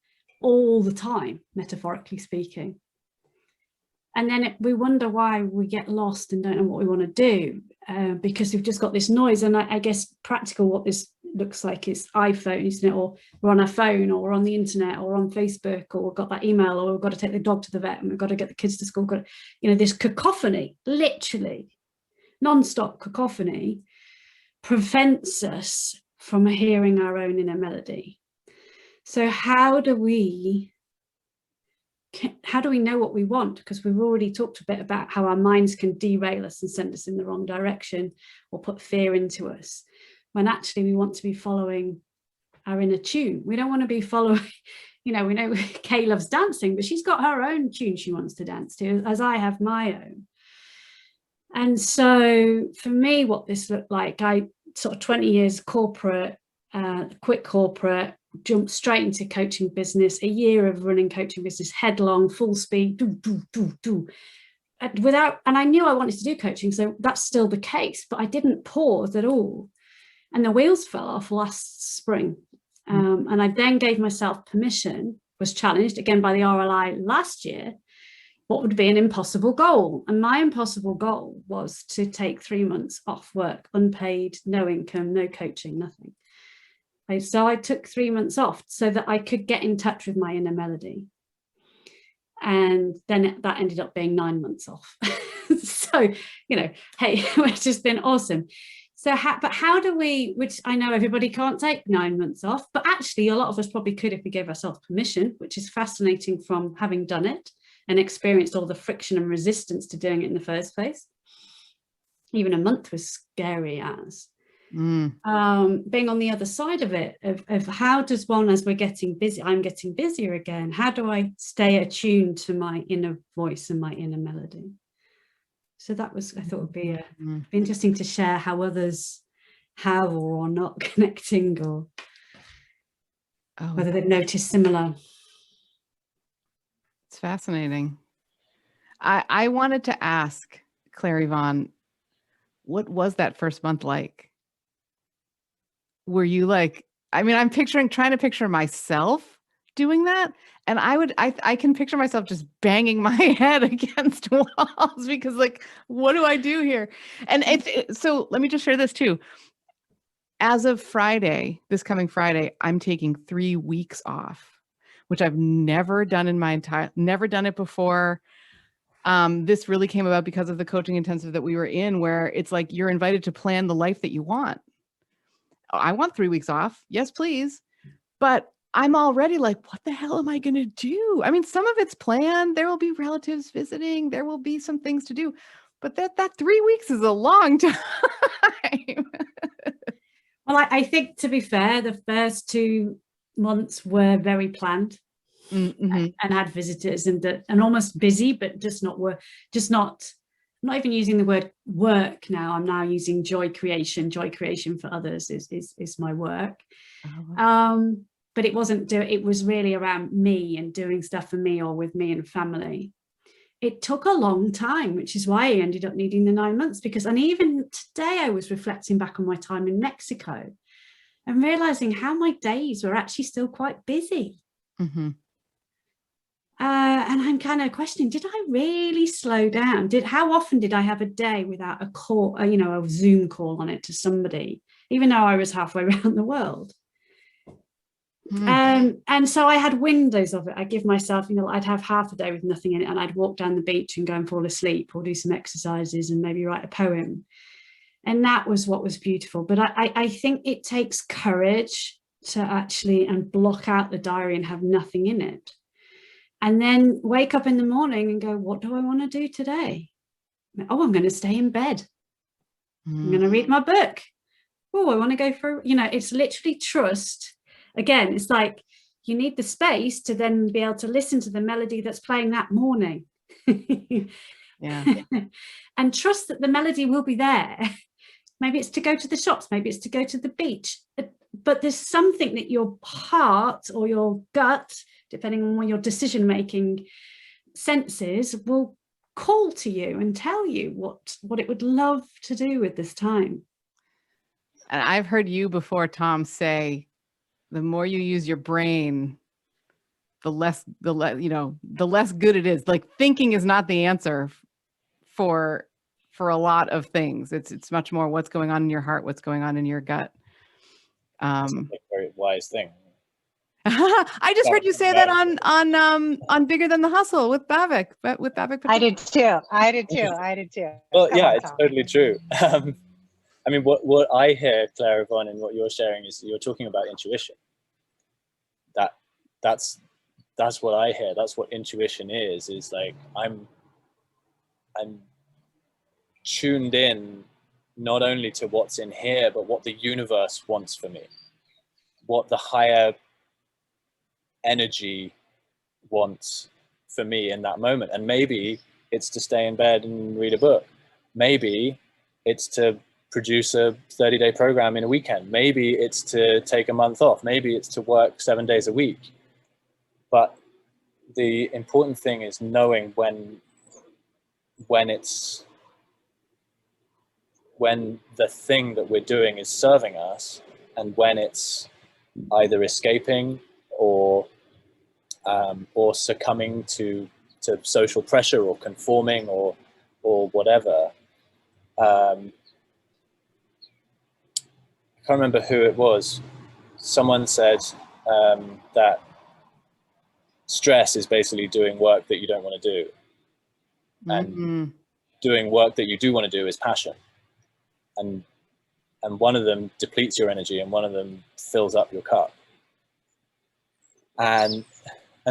all the time, metaphorically speaking. And then we wonder why we get lost and don't know what we want to do, because we've just got this noise. And I guess practical, what this looks like is iPhone, isn't it? Or we're on our phone, or we're on the internet, or on Facebook, or we've got that email, or we've got to take the dog to the vet, and we've got to get the kids to school. This cacophony, literally non-stop cacophony, prevents us from hearing our own inner melody. So how do we know what we want? Because we've already talked a bit about how our minds can derail us and send us in the wrong direction, or put fear into us, when actually we want to be following our inner tune. We don't want to be following, we know Kay loves dancing, but she's got her own tune she wants to dance to, as I have my own. And so for me, what this looked like, I sort of 20 years corporate, quit corporate, jumped straight into coaching business, a year of running coaching business headlong, full speed, and I knew I wanted to do coaching, so that's still the case, but I didn't pause at all. And the wheels fell off last spring. And I then gave myself permission, was challenged again by the RLI last year, what would be an impossible goal. And my impossible goal was to take 3 months off work, unpaid, no income, no coaching, nothing. So I took 3 months off so that I could get in touch with my inner melody. And then that ended up being 9 months off. So, hey, which has been awesome. So how do we, which I know everybody can't take 9 months off, but actually a lot of us probably could if we gave ourselves permission, which is fascinating from having done it and experienced all the friction and resistance to doing it in the first place. Even a month was scary as. Being on the other side of it, of how does one, as we're getting busy, I'm getting busier again, how do I stay attuned to my inner voice and my inner melody? So that was, I thought would be interesting to share how others have or are not connecting, or whether they've noticed similar. It's fascinating. I wanted to ask ClaireYvonne, what was that first month like? Were you like, I'm trying to picture myself doing that. And I can picture myself just banging my head against walls because what do I do here? And so let me just share this too. As of Friday, this coming Friday, I'm taking 3 weeks off, which I've never done never done it before. This really came about because of the coaching intensive that we were in, where it's like, you're invited to plan the life that you want. I want 3 weeks off. Yes, please. But I'm already like, what the hell am I going to do? Some of it's planned. There will be relatives visiting. There will be some things to do. But that 3 weeks is a long time. Well, I think, to be fair, the first 2 months were very planned, and had visitors and almost busy, but just not not even using the word work now. I'm now using joy creation. Joy creation for others is my work. But it wasn't it was really around me and doing stuff for me or with me and family. It took a long time, which is why I ended up needing the 9 months, because, and even today I was reflecting back on my time in Mexico and realizing how my days were actually still quite busy. Mm-hmm. And I'm kind of questioning, did I really slow down? How often did I have a day without a call, a Zoom call on it to somebody, even though I was halfway around the world? And so I had windows of it. I give myself, I'd have half a day with nothing in it, and I'd walk down the beach and go and fall asleep or do some exercises and maybe write a poem. And that was what was beautiful. But I think it takes courage to actually and block out the diary and have nothing in it. And then wake up in the morning and go, what do I want to do today? Oh, I'm going to stay in bed. I'm going to read my book. Oh, I want to go for, it's literally trust. Again, it's like you need the space to then be able to listen to the melody that's playing that morning. Yeah. And trust that the melody will be there. Maybe it's to go to the shops, maybe it's to go to the beach. But there's something that your heart or your gut, depending on what your decision-making senses, will call to you and tell you what it would love to do with this time. And I've heard you before, Tom, say, the more you use your brain, the less good it is. Like, thinking is not the answer for a lot of things. It's much more what's going on in your heart, what's going on in your gut. It's a very wise thing. I just heard you say that on Bigger Than the Hustle with Bavik. I did too. Well, yeah, it's totally true. I mean, what I hear, ClaireYvonne, and what you're sharing is you're talking about intuition. That's what I hear. That's what intuition is like I'm tuned in not only to what's in here, but what the universe wants for me, what the higher energy wants for me in that moment. And maybe it's to stay in bed and read a book. Maybe it's to produce a 30-day program in a weekend. Maybe it's to take a month off. Maybe it's to work 7 days a week. But the important thing is knowing when the thing that we're doing is serving us, and when it's either escaping or succumbing to social pressure or conforming or whatever. I can't remember who it was. Someone said that stress is basically doing work that you don't want to do, and doing work that you do want to do is passion. And one of them depletes your energy, and one of them fills up your cup. And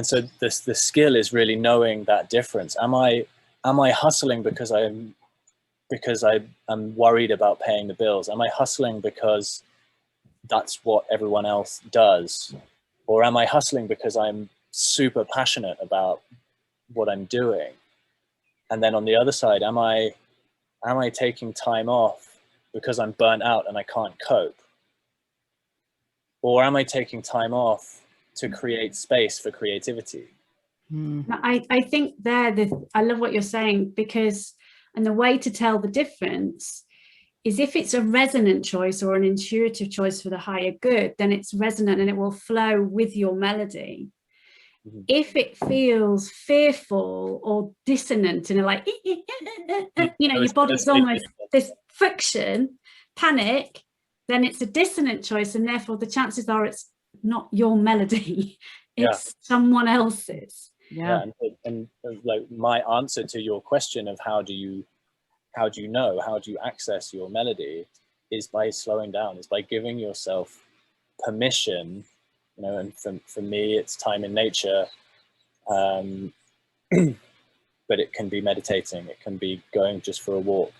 so the skill is really knowing that difference. Am I hustling because I'm worried about paying the bills? Am I hustling because that's what everyone else does? Or am I hustling because I'm super passionate about what I'm doing? And then on the other side, am I taking time off because I'm burnt out and I can't cope? Or am I taking time off to create space for creativity? I think I love what you're saying, because, and the way to tell the difference is if it's a resonant choice or an intuitive choice for the higher good, then it's resonant and it will flow with your melody. If it feels fearful or dissonant and like, your body's almost this friction, panic, then it's a dissonant choice, and therefore the chances are it's not your melody, it's someone else's. And like my answer to your question of how do you access your melody is by slowing down, is by giving yourself permission, and for me it's time in nature, but it can be meditating, it can be going just for a walk,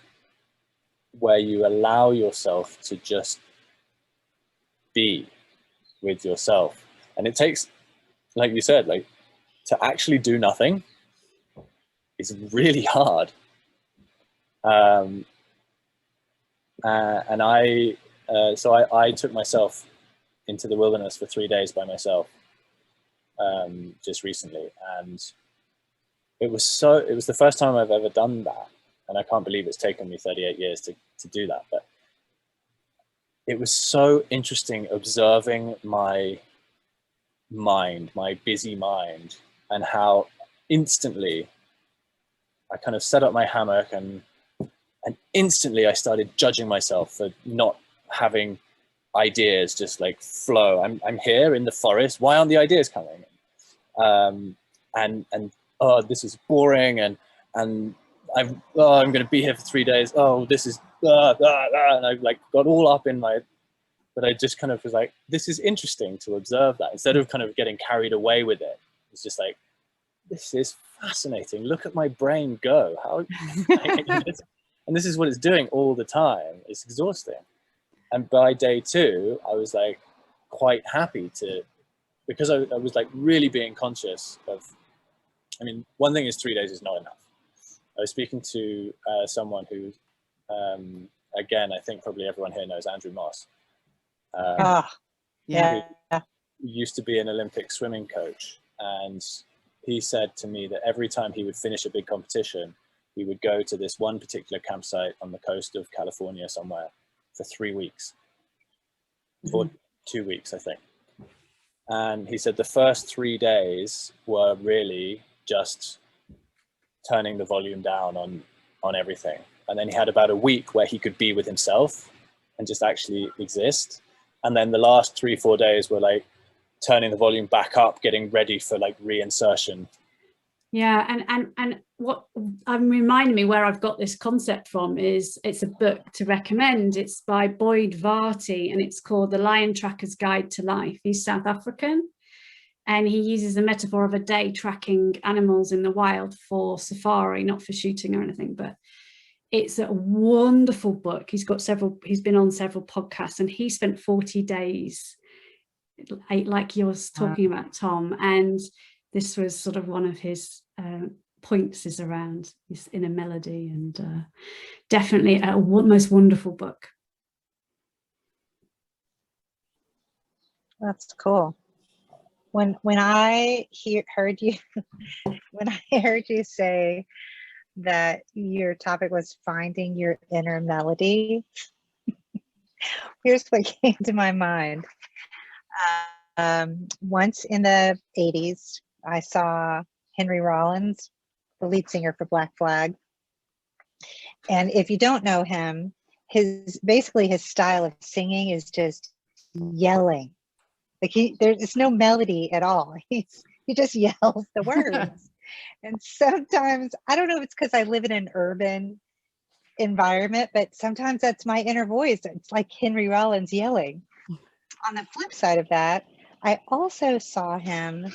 where you allow yourself to just be with yourself. And it takes, like you said, like, to actually do nothing is really hard. And I took myself into the wilderness for 3 days by myself just recently, and it was the first time I've ever done that, and I can't believe it's taken me 38 years to do that. But it was so interesting observing my mind, my busy mind, and how instantly I kind of set up my hammock and instantly I started judging myself for not having ideas just like flow. I'm here in the forest. Why aren't the ideas coming? And oh, this is boring. And I'm going to be here for 3 days. Oh, this is and I like got all up in my. But I just kind of was like, this is interesting to observe that instead of kind of getting carried away with it. It's just like, this is fascinating. Look at my brain go. How, and this is what it's doing all the time. It's exhausting. And by day 2, I was like quite happy because I was like really being conscious of, I mean, one thing is 3 days is not enough. I was speaking to someone who, again, I think probably everyone here knows Andrew Moss. Yeah. Who used to be an Olympic swimming coach, and he said to me that every time he would finish a big competition, he would go to this one particular campsite on the coast of California somewhere for 3 weeks, or 2 weeks, I think. And he said the first 3 days were really just turning the volume down on everything. And then he had about a week where he could be with himself and just actually exist. And then the last 3-4 days were like turning the volume back up, getting ready for like reinsertion. Yeah, and what I'm reminding me where I've got this concept from is it's a book to recommend. It's by Boyd Varty and it's called The Lion Tracker's Guide to Life. He's South African, and he uses the metaphor of a day tracking animals in the wild for safari, not for shooting or anything, but it's a wonderful book. He's been on several podcasts, and he spent 40 days like you're talking about, Tom, and this was sort of one of his points is around his inner melody, and definitely a most wonderful book. That's cool. When I heard you say that your topic was finding your inner melody, here's what came to my mind. Once in the 80s, I saw Henry Rollins, the lead singer for Black Flag. And if you don't know him, his style of singing is just yelling. Like there's no melody at all. He just yells the words. And sometimes, I don't know if it's because I live in an urban environment, but sometimes that's my inner voice. It's like Henry Rollins yelling. On the flip side of that, I also saw him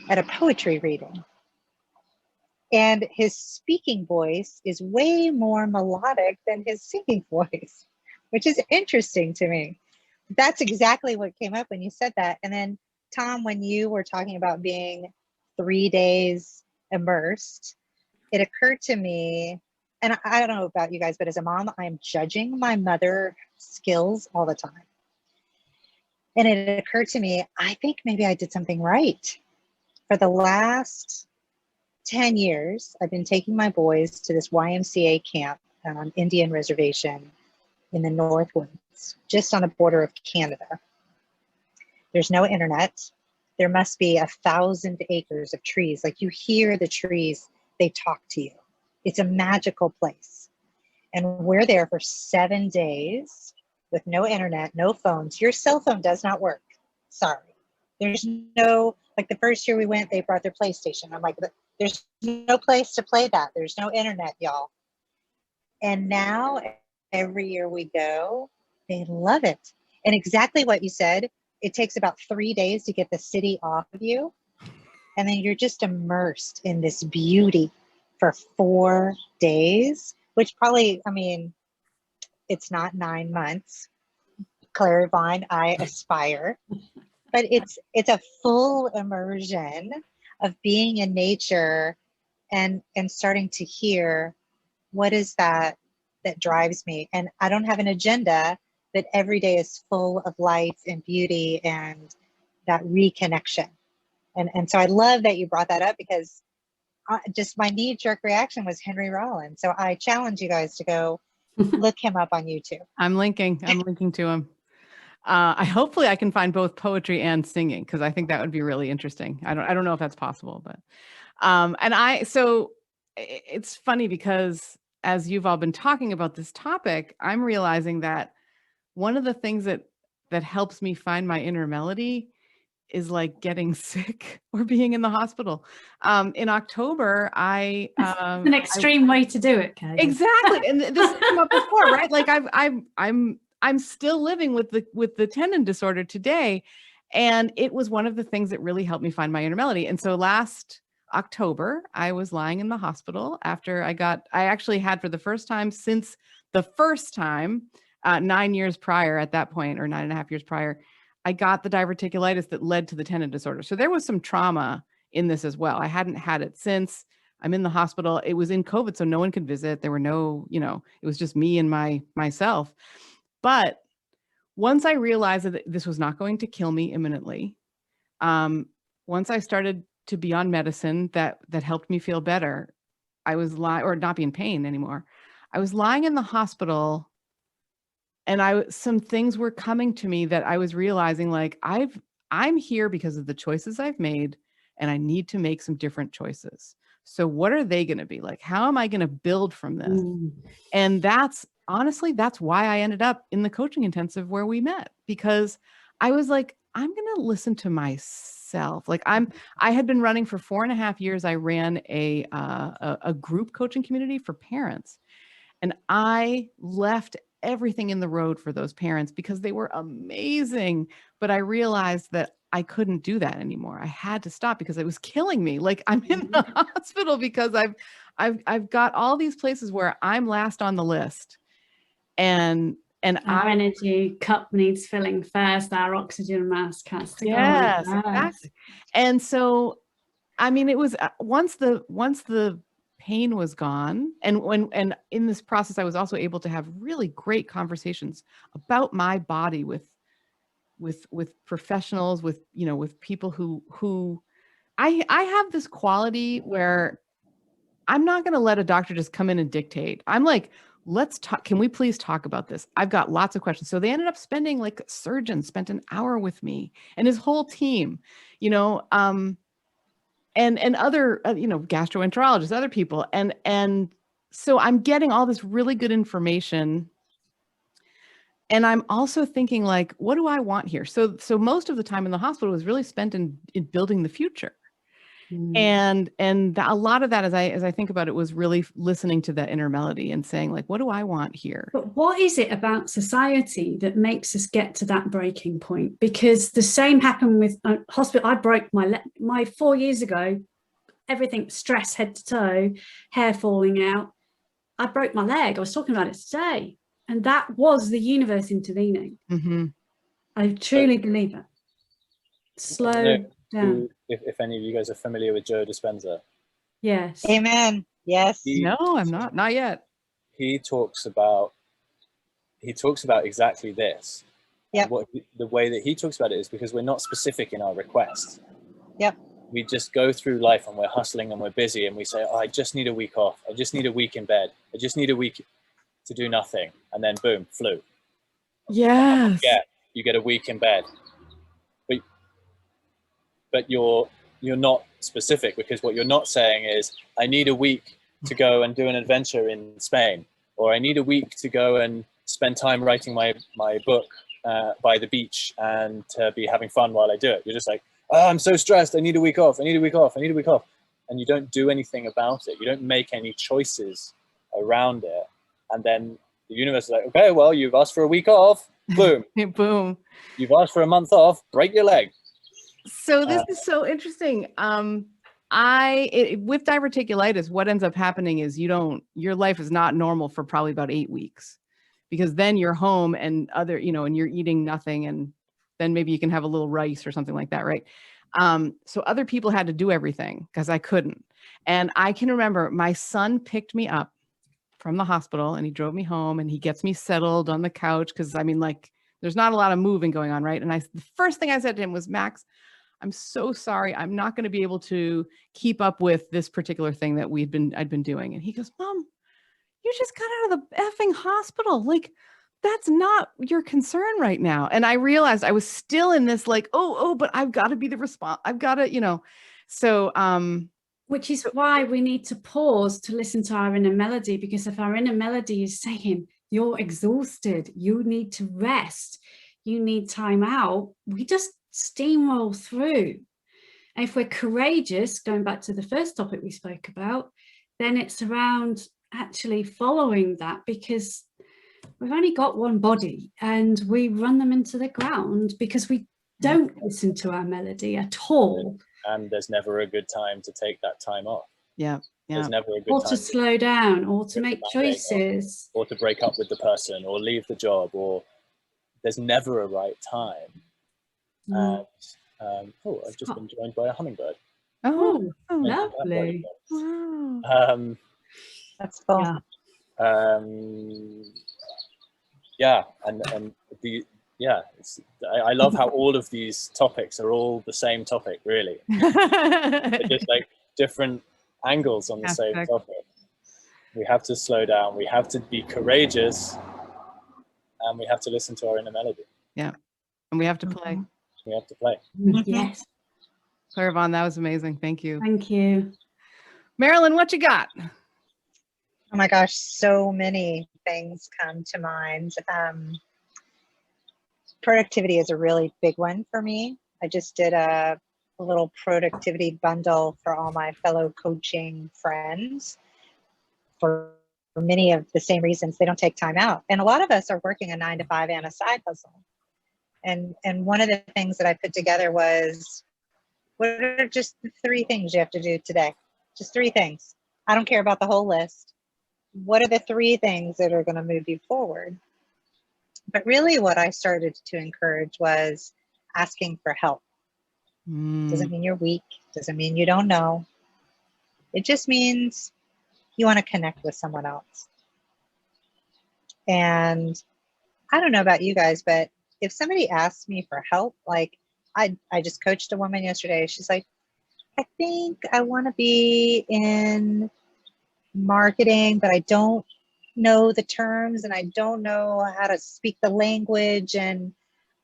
at a poetry reading. And his speaking voice is way more melodic than his singing voice, which is interesting to me. That's exactly what came up when you said that. And then, Tom, when you were talking about being 3 days immersed, it occurred to me, and I don't know about you guys, but as a mom, I am judging my mother skills all the time. And it occurred to me, I think maybe I did something right. For the last 10 years, I've been taking my boys to this YMCA camp on Indian reservation in the Northwoods, just on the border of Canada. There's no internet. There must be 1,000 acres of trees. Like, you hear the trees, they talk to you. It's a magical place. And we're there for 7 days with no internet, no phones. Your cell phone does not work. Sorry. There's no, like the first year we went, they brought their PlayStation. I'm like, there's no place to play that. There's no internet, y'all. And now every year we go, they love it. And exactly what you said, it takes about 3 days to get the city off of you. And then you're just immersed in this beauty for 4 days, which probably, I mean, it's not 9 months. ClaireYvonne, I aspire. But it's a full immersion of being in nature and starting to hear, what is that that drives me. And I don't have an agenda, that every day is full of light and beauty and that reconnection. And so I love that you brought that up, because just my knee-jerk reaction was Henry Rollins. So I challenge you guys to go look him up on YouTube. I'm linking to him. Hopefully I can find both poetry and singing, because I think that would be really interesting. I don't know if that's possible, but so it's funny, because as you've all been talking about this topic, I'm realizing that one of the things that helps me find my inner melody is like getting sick or being in the hospital. In October, an extreme way to do it, Kay. Exactly, and this came up before, right? Like I'm still living with the tendon disorder today, and it was one of the things that really helped me find my inner melody. And so last October, I was lying in the hospital after I actually had, for the first time since the first time 9 years prior, at that point, or 9.5 years prior, I got the diverticulitis that led to the tendon disorder. So there was some trauma in this as well. I hadn't had it since. I'm in the hospital. It was in COVID, so no one could visit. There were no, it was just me and myself. But once I realized that this was not going to kill me imminently, once I started to be on medicine that helped me feel better, I was or not be in pain anymore. I was lying in the hospital, and some things were coming to me that I was realizing, like, I'm here because of the choices I've made, and I need to make some different choices. So what are they going to be like? How am I going to build from this? And that's why I ended up in the coaching intensive where we met, because I was like, I'm going to listen to myself. Like I had been running for 4.5 years. I ran a group coaching community for parents, and I left everything in the road for those parents because they were amazing. But I realized that I couldn't do that anymore. I had to stop because it was killing me. Like, I'm in the hospital because I've got all these places where I'm last on the list. And our energy cup needs filling first. Our oxygen mask has to go on. Yes, exactly. And so, I mean, it was once the pain was gone, and in this process, I was also able to have really great conversations about my body with professionals, with people who I have this quality where I'm not going to let a doctor just come in and dictate. I'm like, let's talk. Can we please talk about this? I've got lots of questions. So they ended up spending, like, a surgeon spent an hour with me and his whole team, and other, gastroenterologists, other people. And so I'm getting all this really good information. And I'm also thinking, like, what do I want here? So most of the time in the hospital was really spent in building the future. And a lot of that, as I think about it, was really listening to that inner melody and saying, like, what do I want here? But what is it about society that makes us get to that breaking point? Because the same happened with hospital. I broke my 4 years ago, everything, stress head to toe, hair falling out. I broke my leg. I was talking about it today. And that was the universe intervening. Mm-hmm. I truly believe it. Slow down. If any of you guys are familiar with Joe Dispenza. Yes. Amen. Yes. No, I'm not yet. He talks about exactly this. Yeah. The way that he talks about it is because we're not specific in our requests. Yep. We just go through life and we're hustling and we're busy and we say, oh, I just need a week off. I just need a week in bed. I just need a week to do nothing. And then boom, flu. Yes. Yeah, you get a week in bed. But you're not specific, because what you're not saying is, I need a week to go and do an adventure in Spain, or I need a week to go and spend time writing my book by the beach and to be having fun while I do it. You're just like, oh, I'm so stressed. I need a week off. I need a week off. I need a week off. And you don't do anything about it. You don't make any choices around it. And then the universe is like, okay, well, you've asked for a week off. Boom. Boom. You've asked for a month off. Break your leg. So this is so interesting. With diverticulitis, what ends up happening is your life is not normal for probably about 8 weeks, because then you're home and and you're eating nothing, and then maybe you can have a little rice or something like that, right? So other people had to do everything because I couldn't. And I can remember my son picked me up from the hospital, and he drove me home, and he gets me settled on the couch because I mean, like, there's not a lot of moving going on, right? And the first thing I said to him was, Max, I'm so sorry. I'm not going to be able to keep up with this particular thing that I'd been doing. And he goes, Mom, you just got out of the effing hospital. Like, that's not your concern right now. And I realized I was still in this like, but I've got to be the response. I've got to, so, which is why we need to pause to listen to our inner melody, because if our inner melody is saying, you're exhausted, you need to rest, you need time out, we just steamroll through. And if we're courageous, going back to the first topic we spoke about, then it's around actually following that, because we've only got one body and we run them into the ground because we don't listen to our melody at all. And there's never a good time to take that time off. Yeah. There's never a good or time to slow down, or to make choices, or to break up with the person, or leave the job, or there's never a right time. And I've just been joined by a hummingbird. Oh, lovely. Wow. That's cool. I love how all of these topics are all the same topic, really. They're just like different angles on the same topic. We have to slow down, we have to be courageous, and we have to listen to our inner melody. Yeah. And we have to play. We have to play. Yes. ClaireYvonne, that was amazing. Thank you. Thank you. Marilyn, what you got? Oh my gosh, so many things come to mind. Productivity is a really big one for me. I just did a little productivity bundle for all my fellow coaching friends for many of the same reasons. They don't take time out. And a lot of us are working a 9 to 5 and a side hustle. And one of the things that I put together was, what are just the 3 things you have to do today? Just 3 things. I don't care about the whole list. What are the 3 things that are going to move you forward? But really what I started to encourage was asking for help. Doesn't mean you're weak. Doesn't mean you don't know. It just means you want to connect with someone else. And I don't know about you guys, but if somebody asks me for help, like I just coached a woman yesterday. She's like, I think I want to be in marketing, but I don't know the terms and I don't know how to speak the language and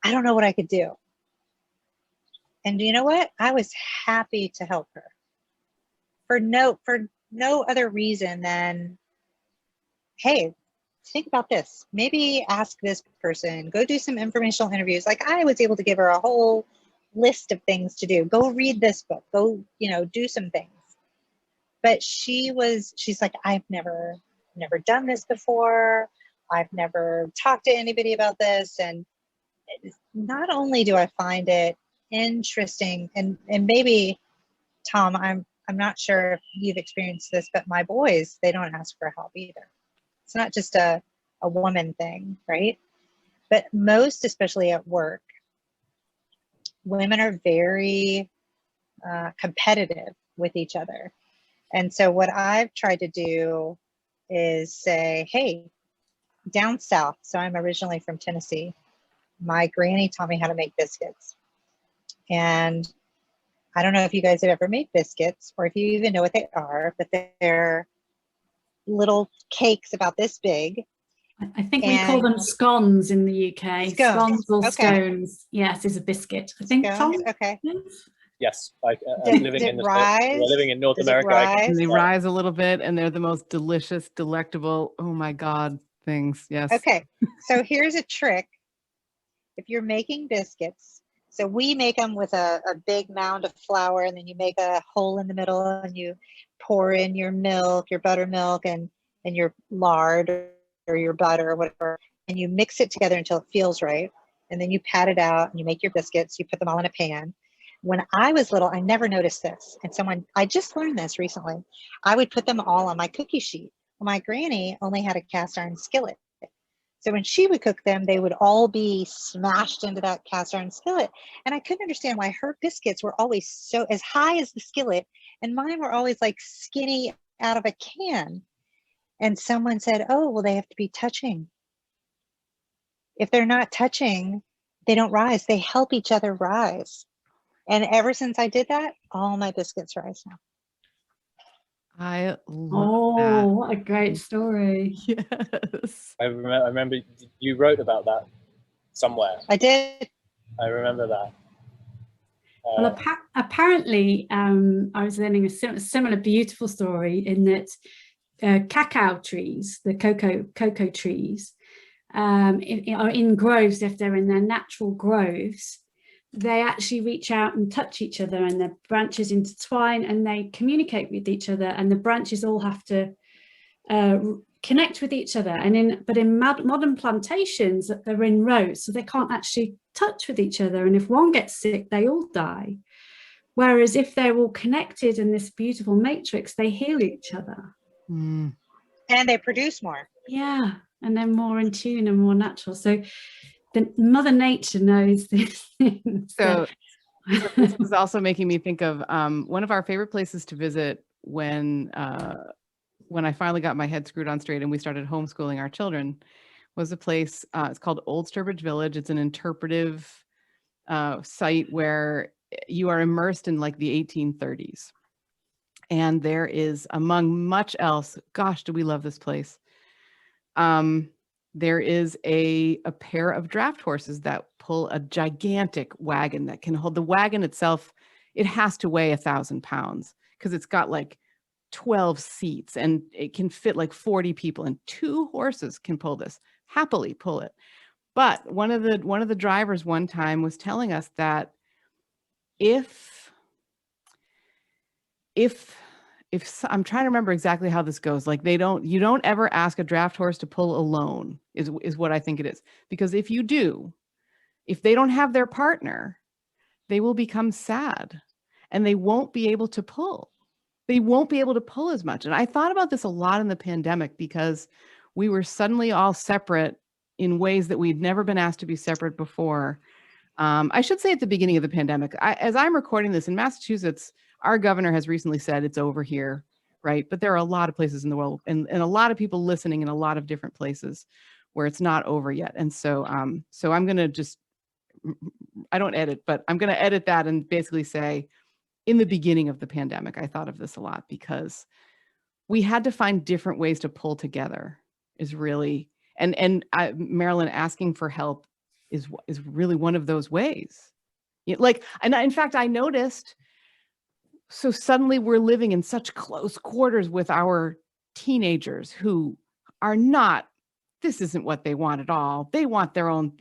I don't know what I could do. And you know what? I was happy to help her for no other reason than, hey, think about this. Maybe ask this person, go do some informational interviews. Like I was able to give her a whole list of things to do. Go read this book, go, do some things. But she's like, I've never done this before. I've never talked to anybody about this. And not only do I find it interesting, and maybe Tom, I'm not sure if you've experienced this, but my boys, they don't ask for help either. It's not just a woman thing, right? But most, especially at work, women are very competitive with each other. And so what I've tried to do is say, hey, down south, so I'm originally from Tennessee, my granny taught me how to make biscuits. And I don't know if you guys have ever made biscuits or if you even know what they are, but they're little cakes about this big. I think we call them scones in the UK. Scones or scones. Yes, is a biscuit. I think. Scones? Okay. Yes, living in North America. They rise a little bit, and they're the most delicious, delectable, oh my God, things. Yes. Okay, so here's a trick. If you're making biscuits, so we make them with a big mound of flour, and then you make a hole in the middle, and you pour in your milk, your buttermilk, and your lard or your butter or whatever, and you mix it together until it feels right, and then you pat it out, and you make your biscuits. You put them all in a pan. When I was little, I never noticed this. And I just learned this recently. I would put them all on my cookie sheet. Well, my granny only had a cast iron skillet. So when she would cook them, they would all be smashed into that cast iron skillet. And I couldn't understand why her biscuits were always so as high as the skillet, and mine were always like skinny out of a can. And someone said, oh, well, they have to be touching. If they're not touching, they don't rise. They help each other rise. And ever since I did that, all my biscuits rise now. I love that. Oh, what a great story. Yes. I remember you wrote about that somewhere. I did. I remember that. Well, apparently, I was learning a similar beautiful story in that cacao trees, the cocoa trees, are in groves. If they're in their natural groves, they actually reach out and touch each other, and the branches intertwine and they communicate with each other, and the branches all have to connect with each other. But in modern plantations, they're in rows, so they can't actually touch with each other, and if one gets sick, they all die. Whereas if they're all connected in this beautiful matrix, they heal each other. Mm. And they produce more. Yeah, and they're more in tune and more natural. So the Mother Nature knows these things. So this is also making me think of one of our favorite places to visit when I finally got my head screwed on straight and we started homeschooling our children, was a place, it's called Old Sturbridge Village. It's an interpretive site where you are immersed in like the 1830s. And there is, among much else, gosh, do we love this place. There is a pair of draft horses that pull a gigantic wagon that can hold, the wagon itself, it has to weigh 1,000 pounds because it's got like 12 seats and it can fit like 40 people, and 2 horses can pull this, happily pull it. But one of the drivers one time was telling us that if I'm trying to remember exactly how this goes, like you don't ever ask a draft horse to pull alone is what I think it is. Because if you do, if they don't have their partner, they will become sad and they won't be able to pull. They won't be able to pull as much. And I thought about this a lot in the pandemic because we were suddenly all separate in ways that we'd never been asked to be separate before. I should say at the beginning of the pandemic, as I'm recording this in Massachusetts, our governor has recently said it's over here, right? But there are a lot of places in the world and a lot of people listening in a lot of different places where it's not over yet. And so, so I'm going to just, I don't edit, but I'm going to edit that and basically say, in the beginning of the pandemic, I thought of this a lot because we had to find different ways to pull together is really, and Marilyn, asking for help is really one of those ways. Like, and in fact, I noticed, so suddenly we're living in such close quarters with our teenagers who are not, this isn't what they want at all. They want their own,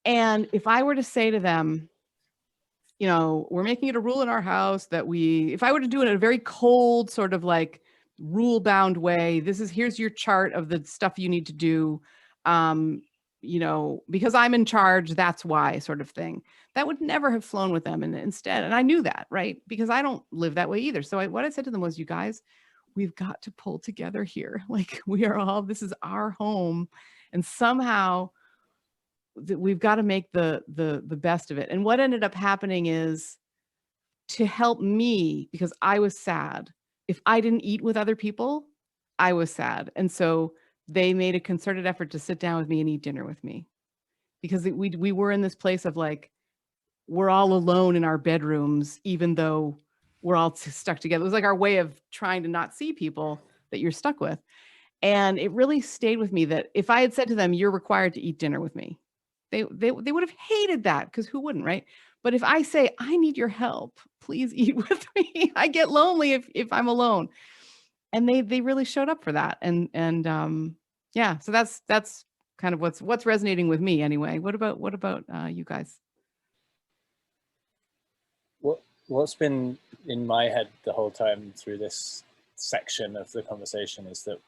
and if I were to say to them, we're making it a rule in our house that if I were to do it in a very cold sort of like rule bound way, here's your chart of the stuff you need to do, because I'm in charge, that's why sort of thing. That would never have flown with them. And instead, and I knew that, right? Because I don't live that way either. So what I said to them was, you guys, we've got to pull together here. Like this is our home. And somehow we've got to make the best of it. And what ended up happening is, to help me, because I was sad. If I didn't eat with other people, I was sad. And so they made a concerted effort to sit down with me and eat dinner with me, because we were in this place of like, we're all alone in our bedrooms, even though we're all stuck together. It was like our way of trying to not see people that you're stuck with. And it really stayed with me that if I had said to them, you're required to eat dinner with me, they would have hated that, because who wouldn't, right? But if I say, I need your help, please eat with me. I get lonely if I'm alone. And they really showed up for that. And yeah, so that's kind of what's resonating with me anyway. What about you guys? What's been in my head the whole time through this section of the conversation is that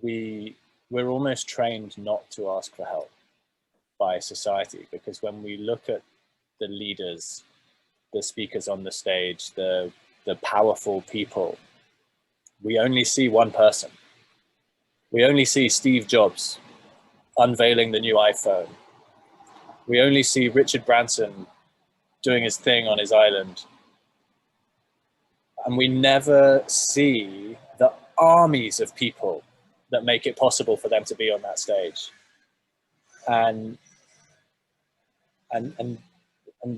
we're almost trained not to ask for help by society, because when we look at the leaders, the speakers on the stage, the powerful people, we only see one person. We only see Steve Jobs unveiling the new iPhone. We only see Richard Branson doing his thing on his island. And we never see the armies of people that make it possible for them to be on that stage. And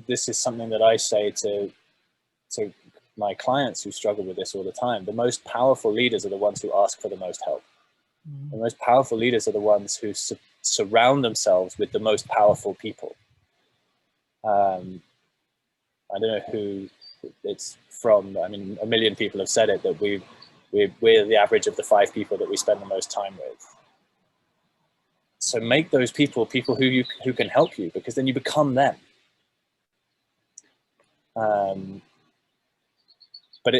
this is something that I say to my clients who struggle with this all the time. The most powerful leaders are the ones who ask for the most help. The most powerful leaders are the ones who surround themselves with the most powerful people. I don't know who it's from. I mean, a million people have said it, that we're the average of the 5 people that we spend the most time with. So make those people who can help you, because then you become them. But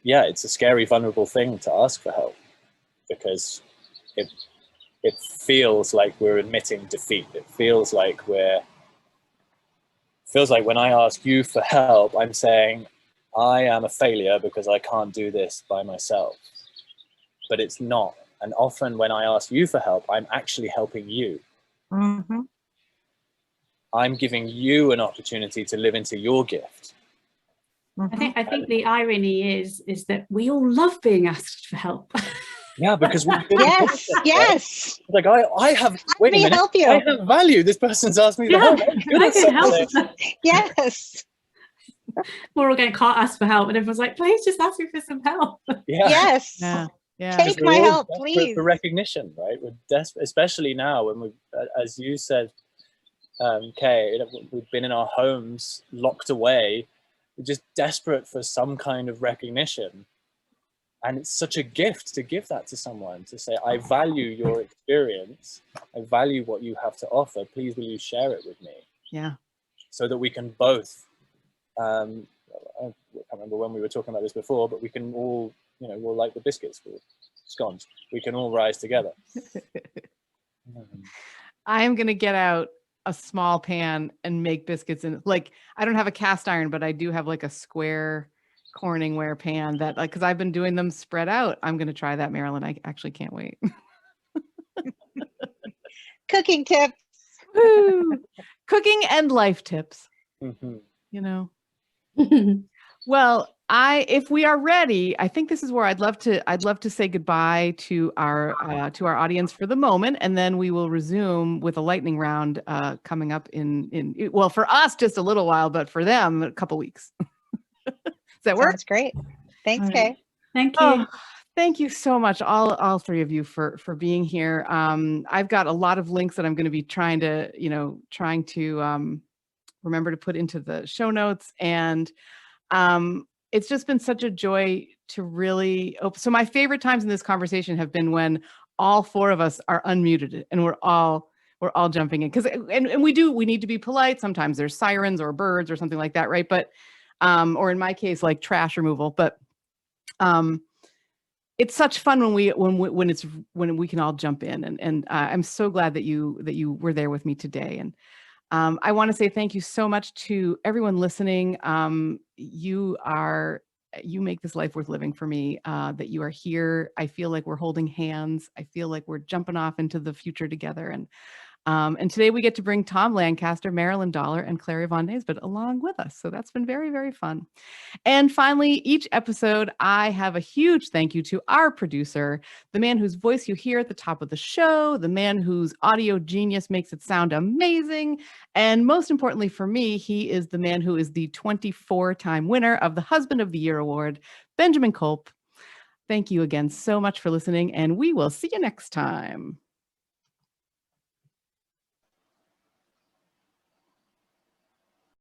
it's a scary, vulnerable thing to ask for help, because it feels like we're admitting defeat. It feels like when I ask you for help, I'm saying I am a failure because I can't do this by myself. But it's not. And often when I ask you for help, I'm actually helping you. Mm-hmm. I'm giving you an opportunity to live into your gift. Mm-hmm. I think the irony is that we all love being asked for help. Yeah, because we Yes, yes. Like I have. Wait a minute. Help you. I have value. This person's asked me to help. I'm good I at can help. something. Yes. We're all getting asked for help, and everyone's like, "Please just ask me for some help." Yeah. Yes. Yeah. Yeah. Take my We're all help, desperate please. for recognition, right? We're desperate, especially now when we, as you said, Kay, we've been in our homes, locked away. We're just desperate for some kind of recognition. And it's such a gift to give that to someone, to say, I value your experience. I value what you have to offer. Please, will you share it with me? Yeah. So that we can both, I can't remember when we were talking about this before, but we can all, we'll like the biscuits, we'll scones. We can all rise together. I am going to get out a small pan and make biscuits. And I don't have a cast iron, but I do have like a square Corningware pan that, because I've been doing them spread out. I'm going to try that, Marilyn. I actually can't wait. Cooking tips. Woo! Cooking and life tips. Mm-hmm. Well, if we are ready, I think this is where I'd love to say goodbye to our audience for the moment, and then we will resume with a lightning round coming up in for us just a little while, but for them a couple weeks. Does that work? Sounds great. Thanks, Right. Kay. Thank you. Oh, thank you so much, all 3 of you for being here. I've got a lot of links that I'm going to be trying to remember to put into the show notes, and it's just been such a joy to really so my favorite times in this conversation have been when all 4 of us are unmuted and we're all jumping in, because we need to be polite. Sometimes there's sirens or birds or something like that, right? But or in my case, like trash removal. But it's such fun when we can all jump in, and I'm so glad that you were there with me today. And I want to say thank you so much to everyone listening. You make this life worth living for me, that you are here. I feel like we're holding hands. I feel like we're jumping off into the future together. And today we get to bring Tom Lancaster, Marilyn Dollar, and ClaireYvonne Nesbitt along with us. So that's been very, very fun. And finally, each episode, I have a huge thank you to our producer, the man whose voice you hear at the top of the show, the man whose audio genius makes it sound amazing. And most importantly for me, he is the man who is the 24-time winner of the Husband of the Year Award, Benjamin Culp. Thank you again so much for listening, and we will see you next time.